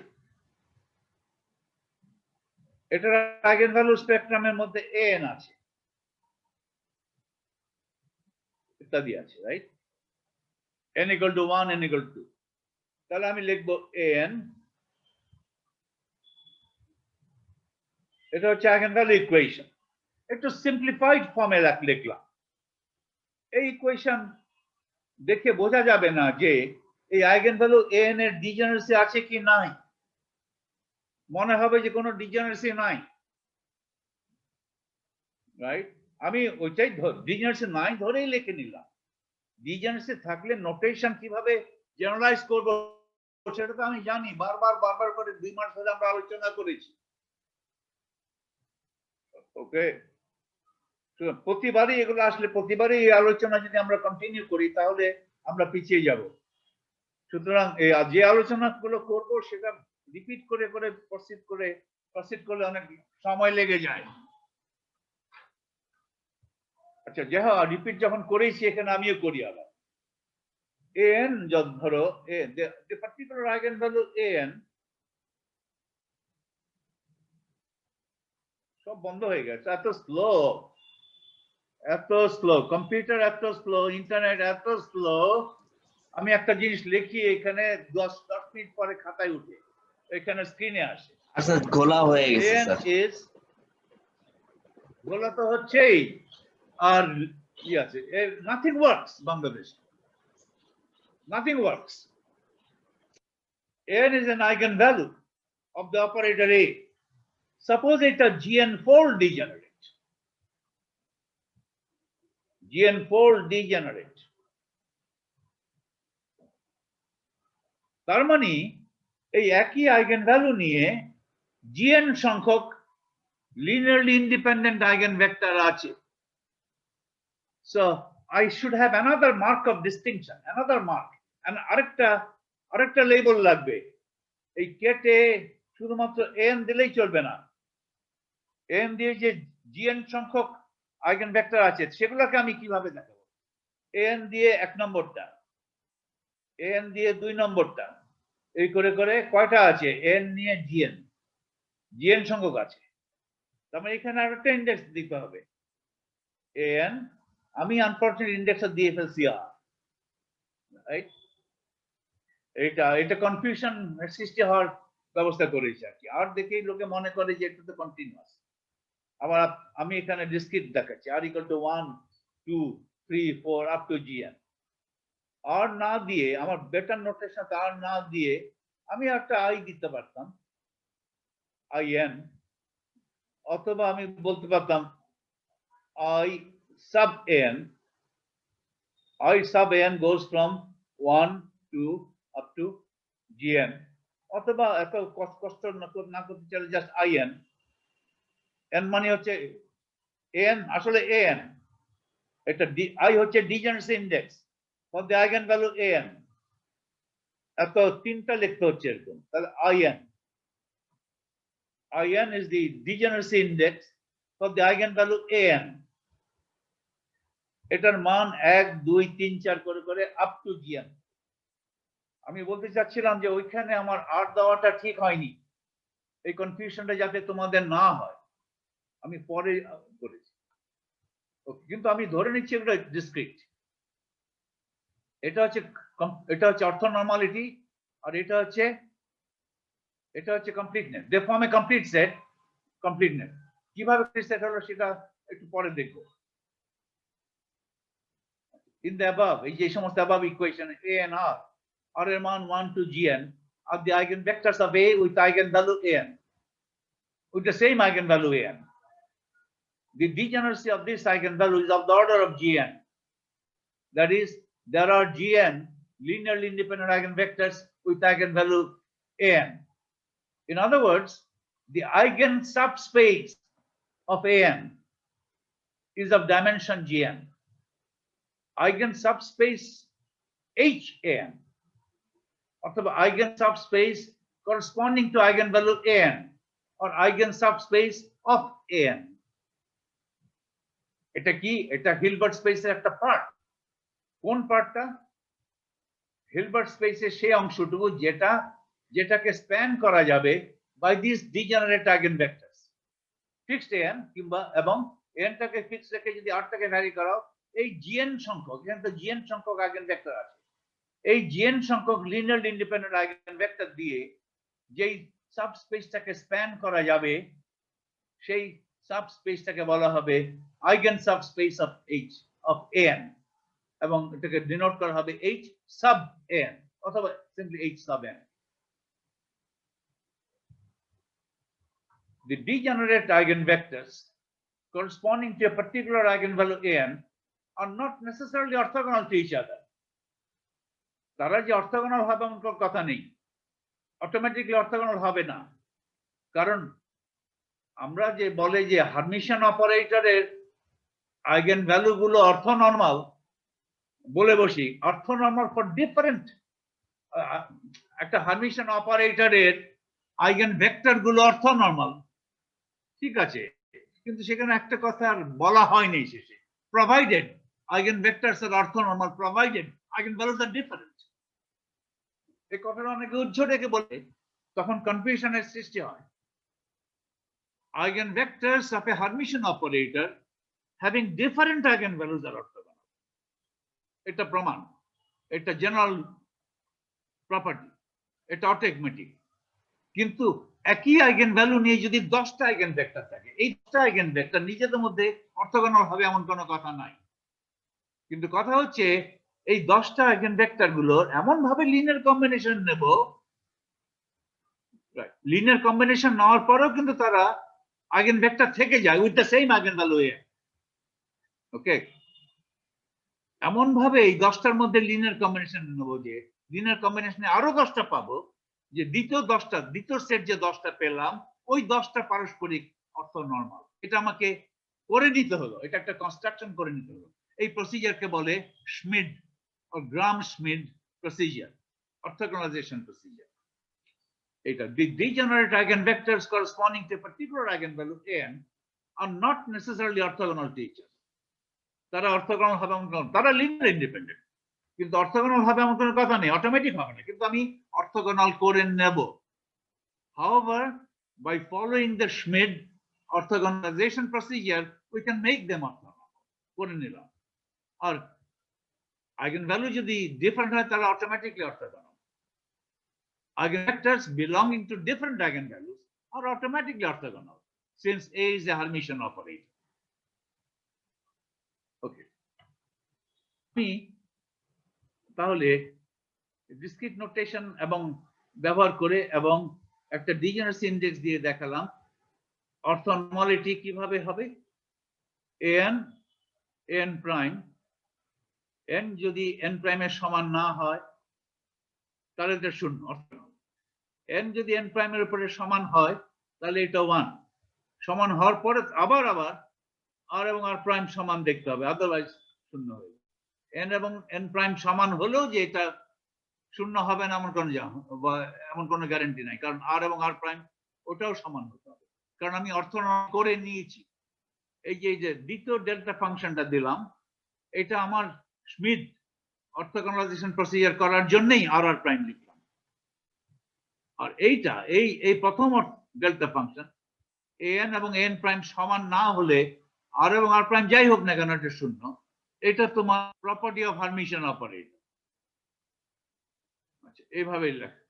এটার আইগেনভ্যালু স্পেকট্রামের মধ্যে an আছে, ইত্যাদি আছে, right? n equal to 1, n equal to 2, তাহলে আমি লিখবো an, এটা হচ্ছে আইগেনভ্যালু ইকুয়েশন, একটু সিম্পলিফাইড ফর্মে লিখলাম। এই ইকুয়েশন দেখে বোঝা যাবে না যে এই আইগেন ভ্যালু an এর ডিজেনারেসি আছে কি নাই, মনে হবে যে কোনো ডিজেনারেসি নাই, রাইট? আমি ওইটাই ডিজেনারেসি নাই ধরেই লিখে নিলাম। ডিজেনারেসি থাকলে নোটেশন কিভাবে জেনারেলাইজ করব সেটা তো আমি জানি, বারবার করে 2 মাস ধরে আমরা আলোচনা করেছি। ওকে, প্রতিবারই এগুলো আসলে প্রতিবারই এই আলোচনা যদি আমরা কন্টিনিউ করি তাহলে আমরা পিছিয়ে যাব। সুতরাং যে আলোচনাগুলো করব সেটা রিপিট করে প্রসিড করলে অনেক সময় লেগে যায়। আচ্ছা, যাই হোক, রিপিট যখন করেছি এখানে আমিও করি আবার। an যত ধরো the particular eigenvalue an, সব বন্ধ হয়ে গেছে, এত স্লো কম্পিউটার, এত স্লো ইন্টারনেট, এত স্লো। আমি একটা জিনিস লিখি এখানে 10 মিনিট পরে খাতায় উঠে এখানে স্ক্রিনে আসে। আচ্ছা, গোলা হয়ে গেছে স্যার। গোলা তো হচ্ছেই, আর কি আছে, nothing works Bangladesh, nothing works. n is an eigenvalue of the operator a. Suppose it's a gn4 degenerate. তার মানে এই একই আইগেনভ্যালু নিয়ে gn সংখ্যক linearly independent eigenvector আছে। So I should have another mark of distinction, another mark, and আরেকটা লেবেল লাগবে। এই কেটে শুধুমাত্র n দিলেই চলবে না, n দিয়ে যে gn সংখ্যক আইগেনভেক্টর আছে সেগুলোকে আমি কিভাবে দেখাবো? n দিয়ে 1 নম্বরটা, n দিয়ে 2 নম্বরটা, এই করে করে কয়টা আছে? n নিয়ে gn সংখ্যক আছে। তার মানে এখানে আরেকটা ইন্ডেক্স দিতে হবে n। আমি আনফরচুনেট ইন্ডেক্স দিয়ে ফেলছি আর, রাইট? এটা কনফিউশন সৃষ্টি হওয়ার ব্যবস্থা করেছে আর কি। আর দেখেই লোকে মনে করে যে এটা তো কন্টিনিউয়াস। আবার আমি এখানে ডিসক্রিট দেখাচ্ছি, r = 1 2 3 4 আপ টু gn। আর না দিয়ে, আমার বেটার নোটেশন আর না দিয়ে আমি একটা i দিতে পারতাম, in, অথবা আমি বলতে পারতাম i sub n goes from 1 to up to gn, অথবা এত কষ্ট না করতে চাইলে জাস্ট in। n মানে হচ্ছে n, আসলে an, এটা i হচ্ছে degeneracy index for the eigenvalue an। এত তিনটা লিখতে হচ্ছে এরকম, তাহলে in is the degeneracy index for the eigenvalue an। এটার মান 1 2 3 4 করে করে আপ টু gn। আমি বলতে চাচ্ছিলাম যে ওইখানে আমার আর দেওয়াটা ঠিক হয়নি, এই কনফিউশনটা যাতে তোমাদের না হয় আমি পরে করেছি। কিন্তু আমি ধরে নিচ্ছি এটা ডিসক্রিট। এটা হচ্ছে অর্থোনর্মালিটি, আর এটা হচ্ছে কমপ্লিটনেস। দে ফর্ম এ কমপ্লিট সেট, কমপ্লিটনেস। কিভাবে সেট হলো সেটা একটু পরে দেখব। In the above, এই যে সমস্ত above equation a and r এর মান 1 to gn are the eigenvectors of a with eigenvalue an, with the same eigenvalue an. The degeneracy of this eigenvalue is of the order of gn. That is, there are gn linearly independent eigenvectors with eigenvalue an. In other words, the eigen subspace of an is of dimension gn. Eigen subspace Hn, অথবা eigen subspace corresponding to eigenvalue an, or eigen subspace of an. এটা কি? এটা হিলবার্ট স্পেসের একটা পার্ট। কোন পার্টটা? হিলবার্ট স্পেসের সেই অংশটুকু যেটাকে স্প্যান করা যাবে by this degenerate eigenvectors. Fixed an কিংবা এবং n টাকে ফিক্স রেখে যদি r টাকে ভ্যারি করাও, এই gn সংখ্যক, এখানে তো gn সংখ্যক আইগেনভেক্টর আছে, এই gn সংখ্যক লিনিয়ারলি ইন্ডিপেন্ডেন্ট আইগেনভেক্টর দিয়ে যেই সাবস্পেসটাকে স্প্যান করা যাবে সেই সাবস্পেসটাকে বলা হবে আইগেন সাবস্পেস অফ an। এবং এটাকে ডিনোট করা হবে h sub n অথবা simply h sub n. The degenerate eigenvectors corresponding to a particular eigenvalue an are not necessarily orthogonal to each other. তারা যে অর্থোগোনাল হবে এমন কোনো কথা নেই, অটোমেটিকলি অর্থোগোনাল হবে না। কারণ আমরা যে বলে যে হার্মিশন অপারেটরের আইগেন ভ্যালু গুলো অর্থনর্মাল বলে বসি, অর্থনর্মাল ফর ডিফারেন্ট, একটা হার্মিশন অপারেটরের আইগেন ভেক্টর গুলো অর্থনর্মাল, ঠিক আছে, কিন্তু সেখানে একটা কথা আর বলা হয়নি শেষে, প্রোভাইডেড আইগেন ভেক্টরস আর অর্থনর্মাল, প্রোভাইডেড আইগেন ভ্যালুস আর ডিফারেন্ট। এই কথাটা অনেকে উজ্জ্ব রেখে বলে, তখন কনফিউশনের সৃষ্টি হয়। Eigenvectors of a Hermitian operator having different eigenvalues are orthogonal. এটা প্রমাণ, এটা জেনারেল প্রপার্টি, এটা অটোমেটিক। কিন্তু একই আইগেন ভ্যালু নিয়ে যদি 10টা আইগেন ভেক্টর থাকে, এই 10টা আইগেন ভেক্টর নিজেদের মধ্যে অর্থোগোনাল হবে এমন কোনো কথা নাই। কিন্তু কথা হচ্ছে এই 10টা আইগেন ভেক্টর গুলোর এমন ভাবে লিনিয়ার কম্বিনেশন নেব, লিনিয়ার কম্বিনেশন নেওয়ার পরেও কিন্তু তারা আইগেন ভেক্টর থেকে যায় with the same eigenvalue এ। ওকে, এমন ভাবে এই 10টার মধ্যে লিনিয়ার কম্বিনেশন নেব যে লিনিয়ার কম্বিনেশনে আরো 10টা পাবো, যে দ্বিতীয় সেট যে 10টা পেলাম ওই 10টা পারস্পরিক অর্থনর্মাল। এটা আমাকে করে নিতে হলো, এটা একটা কনস্ট্রাকশন করে নিতে হলো। এই প্রসিজারকে বলে Schmid or Gram-Schmid procedure, orthogonalization procedure. The degenerate eigenvectors corresponding to a particular eigenvalue n are not necessarily orthogonal to each other. তারা অর্থোগোনাল হবে এমন কোনো, তারা লিনিয়ার ইন্ডিপেন্ডেন্ট, কিন্তু অর্থোগোনাল হবে এমন কোনো কথা নেই, অটোমেটিক হবে না, কিন্তু আমি অর্থোগোনাল করে নেব। However, by following the Schmid orthogonalization procedure, we can make them orthogonal. করে নিলাম। আর eigenvalue যদি ডিফারেন্ট হয় তাহলে automatically orthogonal. Eigenvectors belonging to different eigenvalues are automatically orthogonal since A is a Hermitian operator. Okay. তাহলে ডিসক্রিট নোটেশন এবং ব্যবহার করে এবং একটা ডিজেনারেসি ইনডেক্স দিয়ে দেখালাম অর্থনর্মালিটি কিভাবে হবে। n প্রাইম, n যদি n প্রাইমের সমান না হয় তাহলে এটা শূন্য, n যদি n প্রাইমের উপরে সমান হয় তাহলে এটা 1, সমান হওয়ার পরে আবার r এবং r প্রাইম সমান দেখতে হবে, আদারওয়াইজ শূন্য হবে। n এবং n প্রাইম সমান হলেও যে এটা শূন্য হবে না এমন কোনো গ্যারান্টি নাই, কারণ r এবং r প্রাইম ওটাও সমান হতে হবে, কারণ আমি অর্থনর্মাল করে নিয়েছি। এই যে দ্বিতীয় ডেল্টা ফাংশনটা দিলাম, এটা আমার Schmid অর্থোগোনালাইজেশন প্রসিজার করার জন্যই r প্রাইম লিখলাম। আর এইটা এই প্রথম ডেল্টা ফাংশন an এবং n প্রাইম সমান না হলে r এবং r প্রাইম যাই হোক না কেন এটা শূন্য। এটা তোমার প্রপার্টি অফ হার্মিশন অপারেটর। আচ্ছা, এইভাবে লেখা।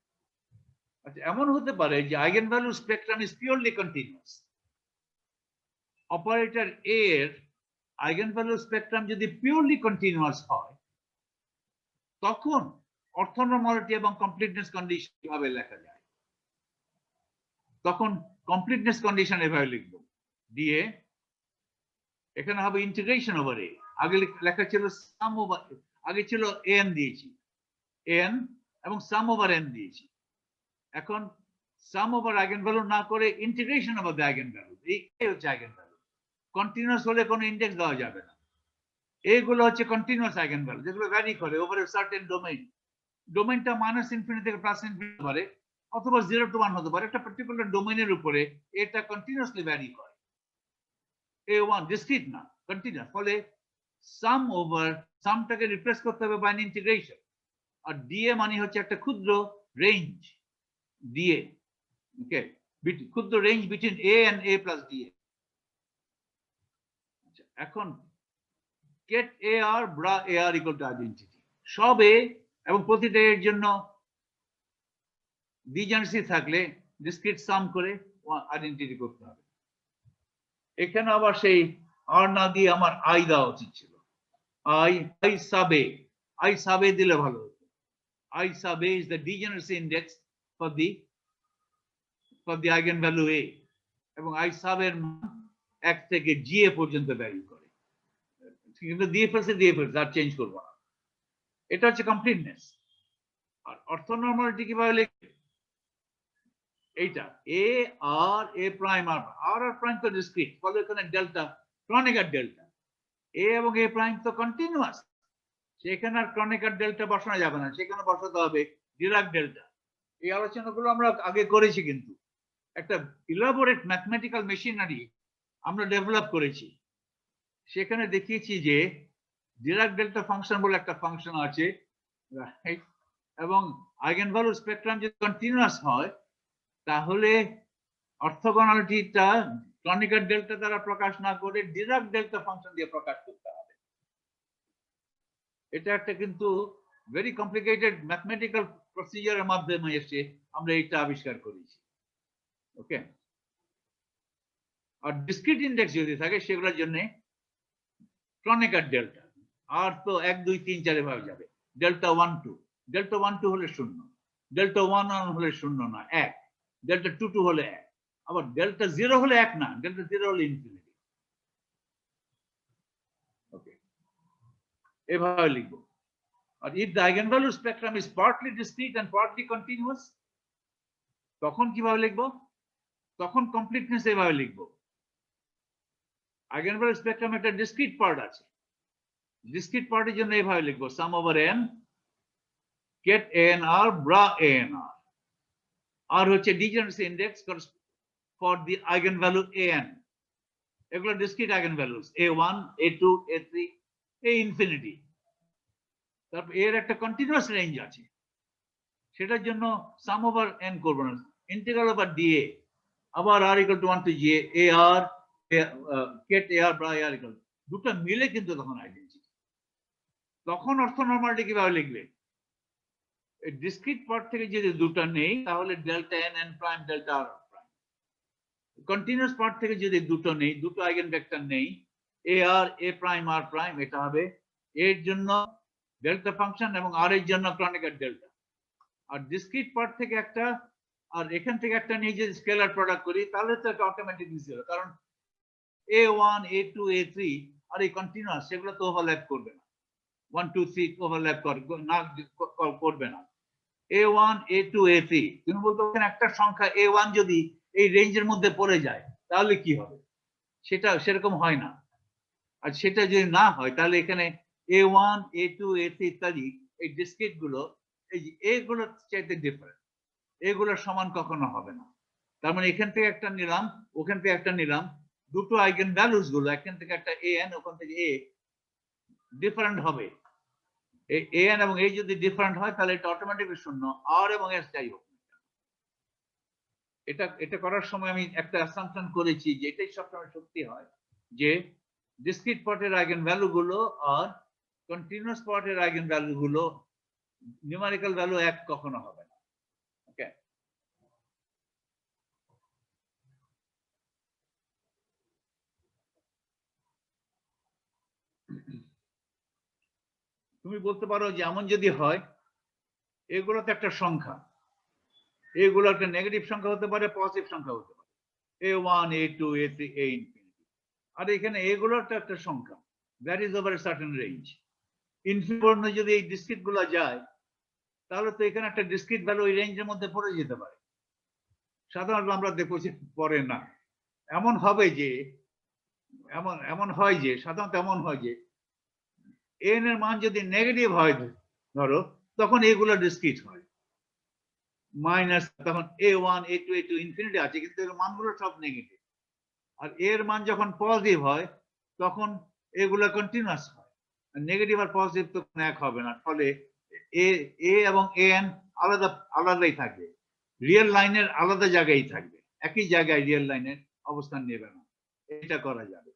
আচ্ছা, এমন হতে পারে যে eigen value spectrum is purely continuous. Operator a এর আইগেন ভ্যালু স্পেকট্রাম যদি পিওরলি কন্টিনিউয়াস হয় তখন অর্থনর্মালিটি এবং কমপ্লিটনেস কন্ডিশন কিভাবে লেখা যায়, তখন কমপ্লিটনেস কন্ডিশন এভাবে লিখবো, দিয়ে এখানে হবে ইন্টিগ্রেশন ওভার এ। আগে লেখা ছিল সাম ওভার, আগে ছিল n দিয়েছি n এবং সাম ওভার n দিয়েছি, এখন সাম ওভার আইগেন ভ্যালু না করে integration over the eigen value. এই হচ্ছে আইগেন ভ্যালু। কন্টিনিউয়াস হলে কোনো ইন্ডেক্স দেওয়া যাবে না। এইগুলো হচ্ছে কন্টিনিউয়াস আইগেন ভ্যালু যেগুলো ভ্যারি করে ওভার এ সার্টেন ডোমেইন। ডোমেইনটা -ইনফিনিটি থেকে +ইনফিনিটি হতে পারে অথবা 0 to 1 হতে পারে। একটা পার্টিকুলার ডোমেইনের উপরে এটা কন্টিনিউয়াসলি ভ্যারি করে। A1 ডিসক্রিট না, কন্টিনিউয়াস। ফলে সাম ওভার, সামটাকে রিপ্লেস করতে হবে বাই ইন্টিগ্রেশন। আর ডিএ মানে হচ্ছে একটা ক্ষুদ্র রেঞ্জ, ডিএ, ওকে, ক্ষুদ্র range between A and A plus D A. আচ্ছা, এখন get AR bra AR equal to identity, সব এ এবং প্রতিটা এর জন্য ডিজেনারেসি থাকলে ডিসক্রিট সাম করে আইডেন্টিটি করতে হবে। এখানে আবার সেই আর না দিয়ে আমার আই দেওয়া উচিত ছিল, I sub A. I sub A দিলে ভালো হতো। I sub A is the degeneracy index for the eigenvalue A, এবং I sub এর মান 1 থেকে GA পর্যন্ত ভ্যারি করে। কিন্তু দিয়ে ফেলছে আর চেঞ্জ করবো না। এটা হচ্ছে কমপ্লিটনেস। আর অর্থোনর্মালিটি কিভাবে লিখবে? এইটা A আর A প্রাইম আর প্রাইম তো ডিসক্রিট, ফলে এখানে ডেল্টা ক্রনিকার ডেল্টা। A এবং A প্রাইম তো কন্টিনিউয়াস, সেখানে আর ক্রনিকার ডেল্টা বসানো যাবে না, সেখানে বসাতে হবে ডিরাক ডেল্টা। এই আলোচনাগুলো আমরা আগে করেছি, কিন্তু একটা ইলাবোরেট ম্যাথমেটিক্যাল মেশিনারি আমরা ডেভেলপ করেছি। সেখানে দেখিয়েছি যে ডিরাক ডেল্টা ফাংশন বলে একটা ফাংশন আছে, এবং আইগেনভ্যালু স্পেকট্রাম যদি কন্টিনিউয়াস হয় তাহলে অর্থোগোনালিটিটা ক্রনিকার ডেল্টা দ্বারা প্রকাশ না করে ডিরাক ডেল্টা ফাংশন দিয়ে প্রকাশ করতে হবে। এটা একটা কিন্তু ভেরি কমপ্লিকেটেড ম্যাথমেটিক্যাল প্রসিজারের মাধ্যমে এসে আমরা এটা আবিষ্কার করেছি। ওকে, আর ডিসক্রিট ইন্ডেক্স যদি থাকে সেগুলোর জন্য ক্রনিকার ডেল্টা আর তো 1 2 3 4 এভাবে যাবে। ডেল্টা 1 2, ডেল্টা 1 2 হলে 0, ডেল্টা 1 1 হলে 0 না 1, ডেল্টা 2 2 হলে 1, আবার ডেল্টা 0 হলে 1 না, ডেল্টা 0 হলে ইনফিনিটি। ওকে, এভাবে লিখবো। আর if the eigenvalue spectrum is partly discrete and partly continuous, তখন কিভাবে লিখবো? তখন কমপ্লিটনেস এভাবে লিখবো। eigenvalue spectrum একটা ডিসক্রিট পার্ট আছে, ডিসক্রিট পার্টের জন্য এভাবে লিখবো sum over n get ANR bra ANR। আর হচ্ছে degeneracy index for the eigenvalue an, এগুলো discrete eigenvalues a1 a2 a3 a infinity। তারপর এর একটা কন্টিনিউয়াস রেঞ্জ আছে, সেটার জন্য সাম ওভার n করব না, ইন্টিগ্রাল ওভার dA, আবার r equal to 1 to j ar get ar bra ar equal, দুটো মিলে কিন্তু তখন আইডেন্টিটি। তখন অর্থোনর্মালিটি কিভাবে লিখবে? ডিসক্রিট পার্ট থেকে যদি দুটো নেই তাহলে delta n n prime delta r prime. Continuous part থেকে যদি দুটো নেই, দুটো আইগেন ভেক্টর নেই ar a prime r prime, এটা হবে এর জন্য ডেল্টা ফাংশন এবং আর এর জন্য ক্রনিকার ডেল্টা। আর ডিসক্রিট পার্ট থেকে একটা আর এখান থেকে একটা নিয়ে যদি স্কেলার প্রোডাক্ট করি তাহলে তো এটা অটোমেটিকলি জিরো, কারণ a1 a2 a3 আর এই কন্টিনিউয়াস সেগুলো তো ওভারল্যাপ করবে না, 1 2 3 ওভারল্যাপ করবে না। a1 a2 a3 তুমি বলতে পারেন একটা সংখ্যা a1 যদি এই রেঞ্জের মধ্যে পড়ে যায় তাহলে কি হবে? সেটা সেরকম হয় না। আর সেটা যদি না হয় তাহলে এখানে a1 a2 a3 ইত্যাদি এই ডিসক্রিট গুলো এই এগুলো চাইতে ডিফারেন্ট, এগুলোর সমান কখনো হবে না। তার মানে এখান থেকে একটা নিলাম, ওখান থেকে একটা নিলাম, দুটো আইগেন ভ্যালুস গুলো এখান থেকে একটা an ওখান থেকে a ডিফারেন্ট হবে। এই an এবং a যদি ডিফারেন্ট হয় তাহলে এটা অটোমেটিকলি শূন্য, r এবং s যাই হোক। এটা করার সময় আমি একটা অ্যাসাম্পশন করেছি যে এটাই সবসময় সত্যি হয়, যে ডিসক্রিট পার্টের আইগেন ভ্যালু গুলো আর কন্টিনিউয়াস পার্টের আইগেন ভ্যালু গুলো নিউমেরিক্যাল ভ্যালু এক কখনো হবে না। ওকে, তুমি বলতে পারো যে এমন যদি হয় এগুলো তো একটা সংখ্যা, এগুলো একটা নেগেটিভ সংখ্যা হতে পারে, পজিটিভ সংখ্যা হতে পারে, a1 a2 a3 a infinity। আর এখানে এগুলো একটা সংখ্যা, that is over a certain range. Infinity যদি এই ডিসক্রিট গুলো যায় তাহলে তো এখানে একটা ডিসক্রিট ভ্যালু এই রেঞ্জের মধ্যে পড়ে যেতে পারে। সাধারণত আমরা দেখবো যে পড়ে না। এমন হবে যে এমন হয় যে সাধারণত এমন হয় যে n এর মান যদি নেগেটিভ হয় ধরো, তখন এগুলো ডিসক্রিট হয় মাইনাস, তখন a1 a2 a2 ইনফিনিটি আছে কিন্তু এর মানগুলো সব নেগেটিভ। আর এর মান যখন পজিটিভ হয় তখন এগুলো কন্টিনিউয়াস হয়, নেগেটিভ আর পজিটিভ তো এক হবে না, ফলে এ এবং an আলাদাই থাকবে, রিয়েল লাইনের আলাদা জায়গায় থাকবে, একই জায়গায় রিয়েল লাইনের অবস্থান নেবে না। এটা করা যাবে।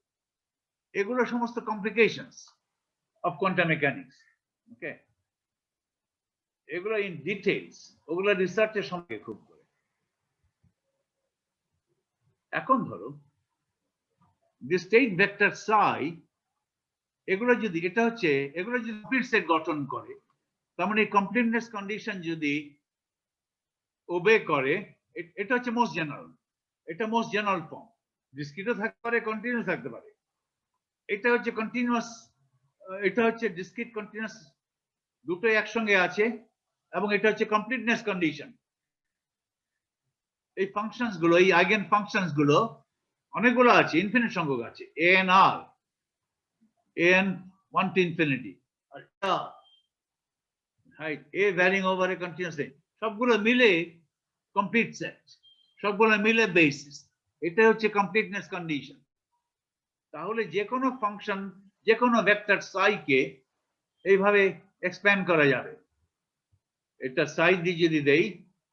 এগুলো সমস্ত কমপ্লিকেশনস অফ কোয়ান্টাম মেকানিক্স। ওকে, এগুলো ইন ডিটেইলস, ওগুলো রিসার্চের সঙ্গে খুব করে। এখন ধরো the state vector psi এগুলো যদি কমপ্লিট সেট গঠন করে, তার মানে কমপ্লিটনেস কন্ডিশন যদি ওবে করে, এটা হচ্ছে মোস্ট জেনারেল, এটা মোস্ট জেনারেল ফর্ম। ডিসক্রিটও থাকতে পারে, কন্টিনিউয়াস থাকতে পারে। এটা হচ্ছে কন্টিনিউয়াস, এটা হচ্ছে ডিসক্রিট কন্টিনিউয়াস, দুটোই একসঙ্গে আছে, এবং এটা হচ্ছে কমপ্লিটনেস কন্ডিশন। এই ফাংশনস গুলো, এই আইগেন ফাংশনস গুলো অনেকগুলো আছে, ইনফিনিট সংখ্যক আছে, an r, an 1 to infinity, আর height a varying over A continuous, সবগুলো মিলে কমপ্লিট সেট, সবগুলো মিলে বেসিস। এটা হচ্ছে কমপ্লিটনেস কন্ডিশন। তাহলে যে কোনো ফাংশন, যে কোনো ভেক্টর সাই কে এইভাবে এক্সপ্যান্ড করা যাবে। এটা সাই দিয়ে যদি দেই,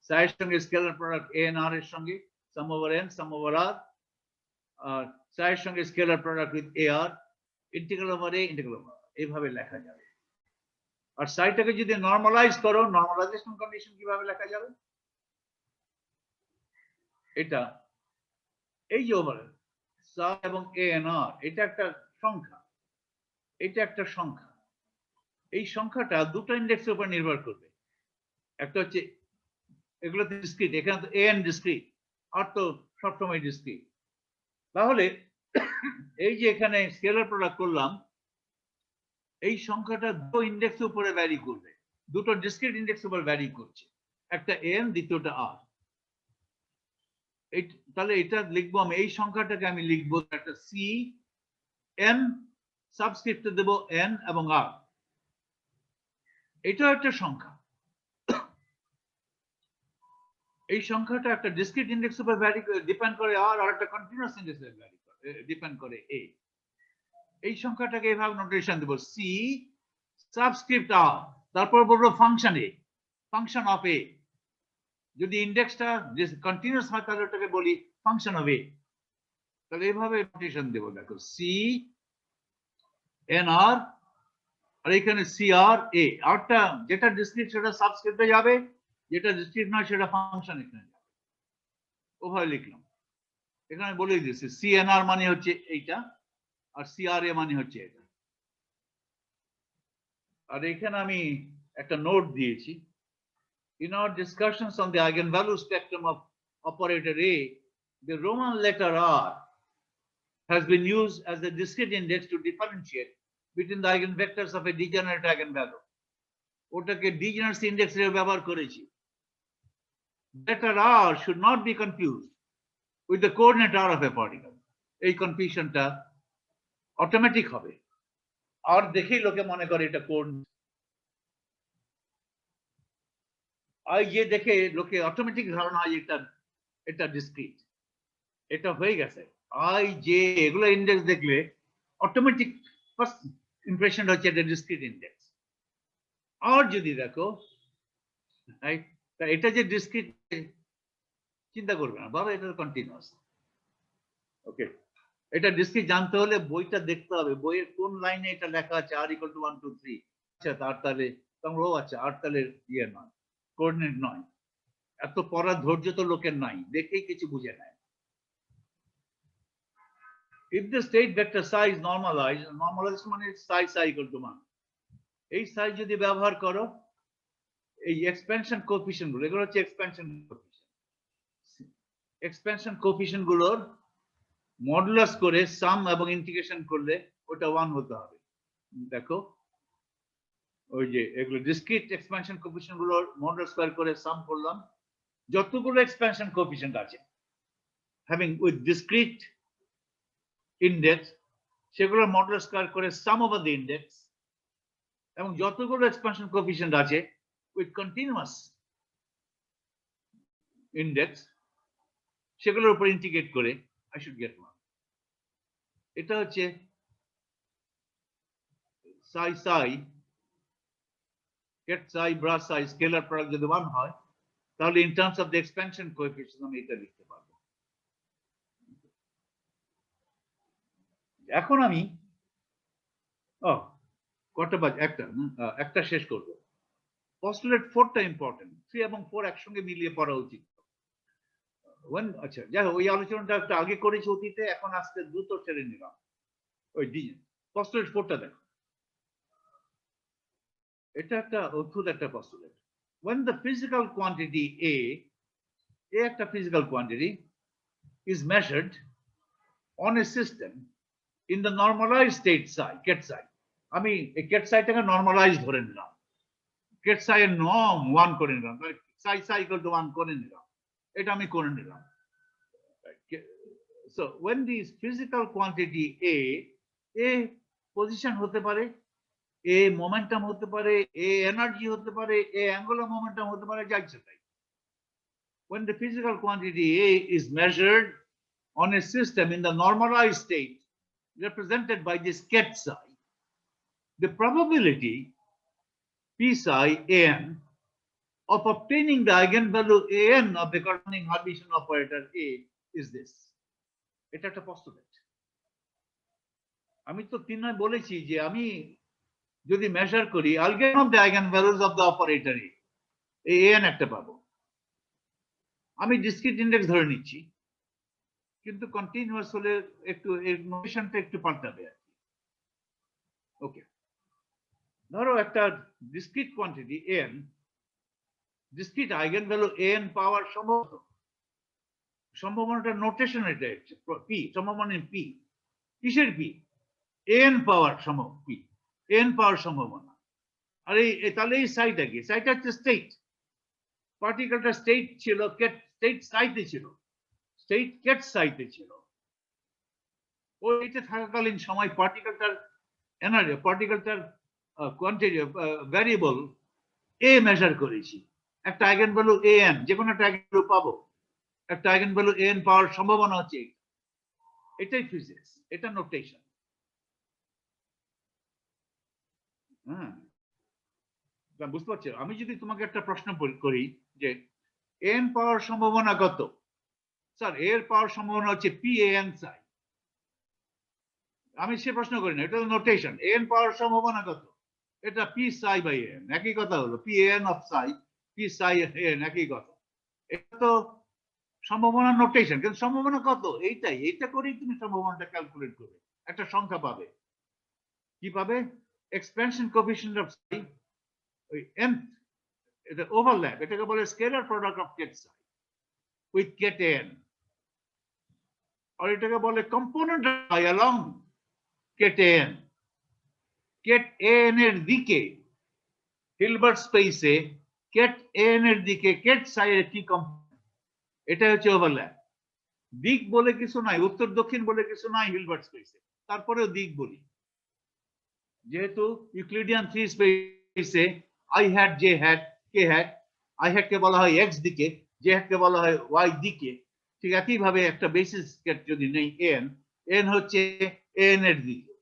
সাইয়ের সঙ্গে স্কেলার প্রোডাক্ট an r এর সঙ্গে সাম ওভার n সাম ওভার r, আর সাইয়ের সঙ্গে scalar product with ar integral over a integral over r, এইভাবে লেখা যাবে। আর সাইটাকে যদি নরমালাইজ করো, নরমালাইজেশন কন্ডিশন কিভাবে লেখা যাবে? এটা এই যে ওভার সাই এবং an r, এটা একটা সংখ্যা, এটা একটা সংখ্যা। এই সংখ্যাটা দুটো ইন্ডেক্সের উপর নির্ভর করবে। একটা হচ্ছে এগুলো ডিসক্রিট, এখানে তো an ডিসক্রিট, আর তো সবসময় ডিসক্রিট। তাহলে এই যে এখানে স্কেলার প্রোডাক্ট করলাম, এই সংখ্যাটা দুটো ইন্ডেক্সের উপরে ভ্যারি করবে, দুটো ডিসক্রিট ইন্ডেক্সের উপর ভ্যারি করছে, একটা n, দ্বিতীয়টা r। তাহলে এটা লিখবো আমি, এই সংখ্যাটাকে আমি লিখবো একটা c, n সাবস্ক্রিপ্টে দেব n এবং r। এটাও একটা সংখ্যা। এই সংখ্যাটা একটা ডিসক্রিট ইন্ডেক্স উপর ভ্যারি করে, ডিপেন্ড করে r, আর একটা কন্টিনিউয়াস ইন্ডেক্স উপর ভ্যারি করে, ডিপেন্ড করে a। এই সংখ্যাটাকে এইভাবে নোটেশন দেব, c সাবস্ক্রিপ্ট r, তারপর বলবো function a, function of a। যদি ইন্ডেক্সটা কন্টিনিউয়াস হয় তাহলে ওটাকে বলি ফাংশন অফ a। তাহলে এইভাবে নোটেশন দেব, দেখো c n r, আর এখানে c r a। আরটা যেটা ডিসক্রিট সেটা সাবস্ক্রিপ্টে যাবে, যেটা ডিসক্রিট নয় সেটা ফাংশন এখানে যাবে। ওভাবে লিখলাম। এখানে বলেই দিয়েছি cnr মানে হচ্ছে এইটা, আর cra মানে হচ্ছে এটা। আর এখানে আমি একটা নোট দিয়েছি, in our discussions on the eigenvalue spectrum of operator a, the Roman letter r has been used as a discrete index to differentiate between the eigenvectors of a degenerate eigenvalue. ওটাকে degeneracy index এর ব্যবহার করেছি। Letter r should not be confused with the coordinate r of a particle. এই কনফিউশনটা অটোমেটিক হবে, আর দেখেই লোকে মনে করে এটা কোঅর্ডিনেট। আই যে দেখে লোকে অটোমেটিক ধারণা হয় এটা ডিসক্রিট, এটা হয়ে গেছে। আই যে এগুলো ইন্ডেক্স দেখলে অটোমেটিক ফার্স্ট ইমপ্রেশন হচ্ছে এটা ডিসক্রিট ইন্ডেক্স। আর যদি দেখো এটা যে ডিসক্রিট, চিন্তা করবে না বাবা, এটা কন্টিনিউয়াস। ওকে, এটা ডিসক্রিট জানতে হলে বইটা দেখতে হবে, বইয়ের কোন লাইনে এটা লেখা আছে r = 1 2 3। আচ্ছা, তার তাহলে তোমরা আচ্ছা আর তাহলে ইয়ে নয়, কোঅর্ডিনেট নয়। এত পড়ার ধৈর্য তো লোকের নাই, দেখেই কিছু বুঝে নেয়। If the state vector psi is normalized, normalization মানে psi = 1। এই psi যদি ব্যবহার করো, এই এক্সপেনশন কোএফিশিয়েন্ট গুলো, এগুলো হচ্ছে এক্সপেনশন কোএফিশিয়েন্ট। এক্সপেনশন কোএফিশিয়েন্ট গুলোর মডুলাস করে সাম এবং ইন্টিগ্রেশন করলে ওটা 1 হতে হবে। দেখো ওই যে এগুলো ডিসক্রিট এক্সপেনশন কোএফিশিয়েন্ট গুলোর মডুলাস স্কয়ার করে সাম করলাম, যতগুলো এক্সপেনশন কোএফিশিয়েন্ট আছে হ্যাভিং উইথ ডিসক্রিট ইন্ডেক্স, সেগুলোর মডুলাস স্কয়ার করে সাম ওভার দ্য ইন্ডেক্স, এবং যতগুলো এক্সপেনশন কোএফিশিয়েন্ট আছে উইথ কন্টিনিউয়াস ইন্ডেক্স, সেগুলোর উপর ইন্টিগ্রেট করে I should get 1. এটা হচ্ছে psi get psi bra psi scalar product যদি 1 হয়, তাহলে in terms of the expansion coefficient আমি এটা লিখতে পারবো। এখন আমি কটা বাজ একটা শেষ করব। পস্টুলেট 4টা ইম্পর্টেন্ট, 3 এবং 4 একসঙ্গে মিলিয়ে পড়া উচিত। আচ্ছা, যাই হোক, ওই আলোচনাটা একটু আগে করেছি অতীতে, এখন আজকে দ্রুত ছেড়ে নিলাম। ওই পস্টুলেট 4টা দেখো। এটা একটা অদ্ভুত একটা postulate. When the physical quantity A একটা physical quantity is measured on a system in the normalized state psi, ket psi. আমি এই ket psi টাকে normalized ধরে নিলাম, ket psi এর norm 1 করে নিলাম, psi psi equal to 1 করে নিলাম, এটা আমি করে নিলাম। So when this physical quantity A position হতে পারে, A momentum হতে পারে, A energy হতে পারে, A angular momentum হতে পারে, যা ইচ্ছে তাই। When the physical quantity A is measured on a system in the normalized state represented by this ket psi, the probability p psi an of obtaining the eigenvalue an of the corresponding Hermitian operator A is this. এটা একটা postulate. আমি তো তিনবার বলেছি যে আমি যদি মেজার করি I'll get of the eigenvalues of the operator A, এই an একটা পাবো। আমি ডিসক্রিট ইন্ডেক্স ধরে নিচ্ছি, কিন্তু কন্টিনিউয়াস হলে একটু এর নোটেশনটা একটু পাল্টাবে আর কি। ওকে, ধরো একটা discrete quantity n, discrete eigenvalue n পাওয়ার সম্ভাবনাটা নোটেশন এটা p, সম্ভাবনা p, কিসের p? n পাওয়ার p, n পাওয়ার সম্ভাবনা। আর এই তাহলে এই সাইটা কি? সাইটা হচ্ছে স্টেট, পার্টিকেলটা স্টেট ছিল, স্টেট সাইতে ছিল, স্টেট কেট সাইতে ছিল। ওইটা থাকাকালীন সময় পার্টিকেলটার এনার্জি, পার্টিকেলটার কোয়ান্টিটি ভ্যারিয়েবল এ মেজার করেছি, একটা আইগেনভ্যালু an, যে কোনো একটা আইগেনভ্যালু পাবো, একটা আইগেনভ্যালু n পাওয়ার সম্ভাবনা হচ্ছে, এটাই ফিজিক্স, এটা নোটেশন। হ্যাঁ, বুঝতে পারছো? আমি যদি তোমাকে একটা প্রশ্ন করি যে n পাওয়ার সম্ভাবনা কত, স্যার এর পাওয়ার সম্ভাবনা হচ্ছে p an psi, আমি সে প্রশ্ন করি না, এটা তো নোটেশন। n পাওয়ার সম্ভাবনা কত? এটা p psi by n, একই কথা হলো, p an of psi, p psi n, একই কথা। এটা তো সম্ভাবনা নোটেশন, কিন্তু সম্ভাবনা কত? এইটাই, এইটা করেই তুমি সম্ভাবনাটা ক্যালকুলেট করবে, একটা সংখ্যা পাবে। কি পাবে? এক্সপেনশন কোএফিসিয়েন্ট অফ psi, ওই nth, এটা ওভারল্যাপ, এটাকে বলে scalar product of ket psi with ket n, আর এটাকে বলে component along ket n। ket n এর দিকে হিলবার্ট স্পেসে ket n এর দিকে ket psi এর কি কম্পোনেন্ট, এটা হচ্ছে ওভারল্যাপ। দিক বলে কিছু নাই, উত্তর দক্ষিণ বলে কিছু নাই হিলবার্ট স্পেসে, তারপরেও দিক বলি, যেহেতু ইউক্লিডিয়ান থ্রি স্পেসে i hat j hat k hat, i hat কে বলা হয় x দিকে, j hat কে বলা হয় y দিকে, ঠিক একই ভাবে একটা বেসিস কেট যদি নেই n হচ্ছে n এর দিকে,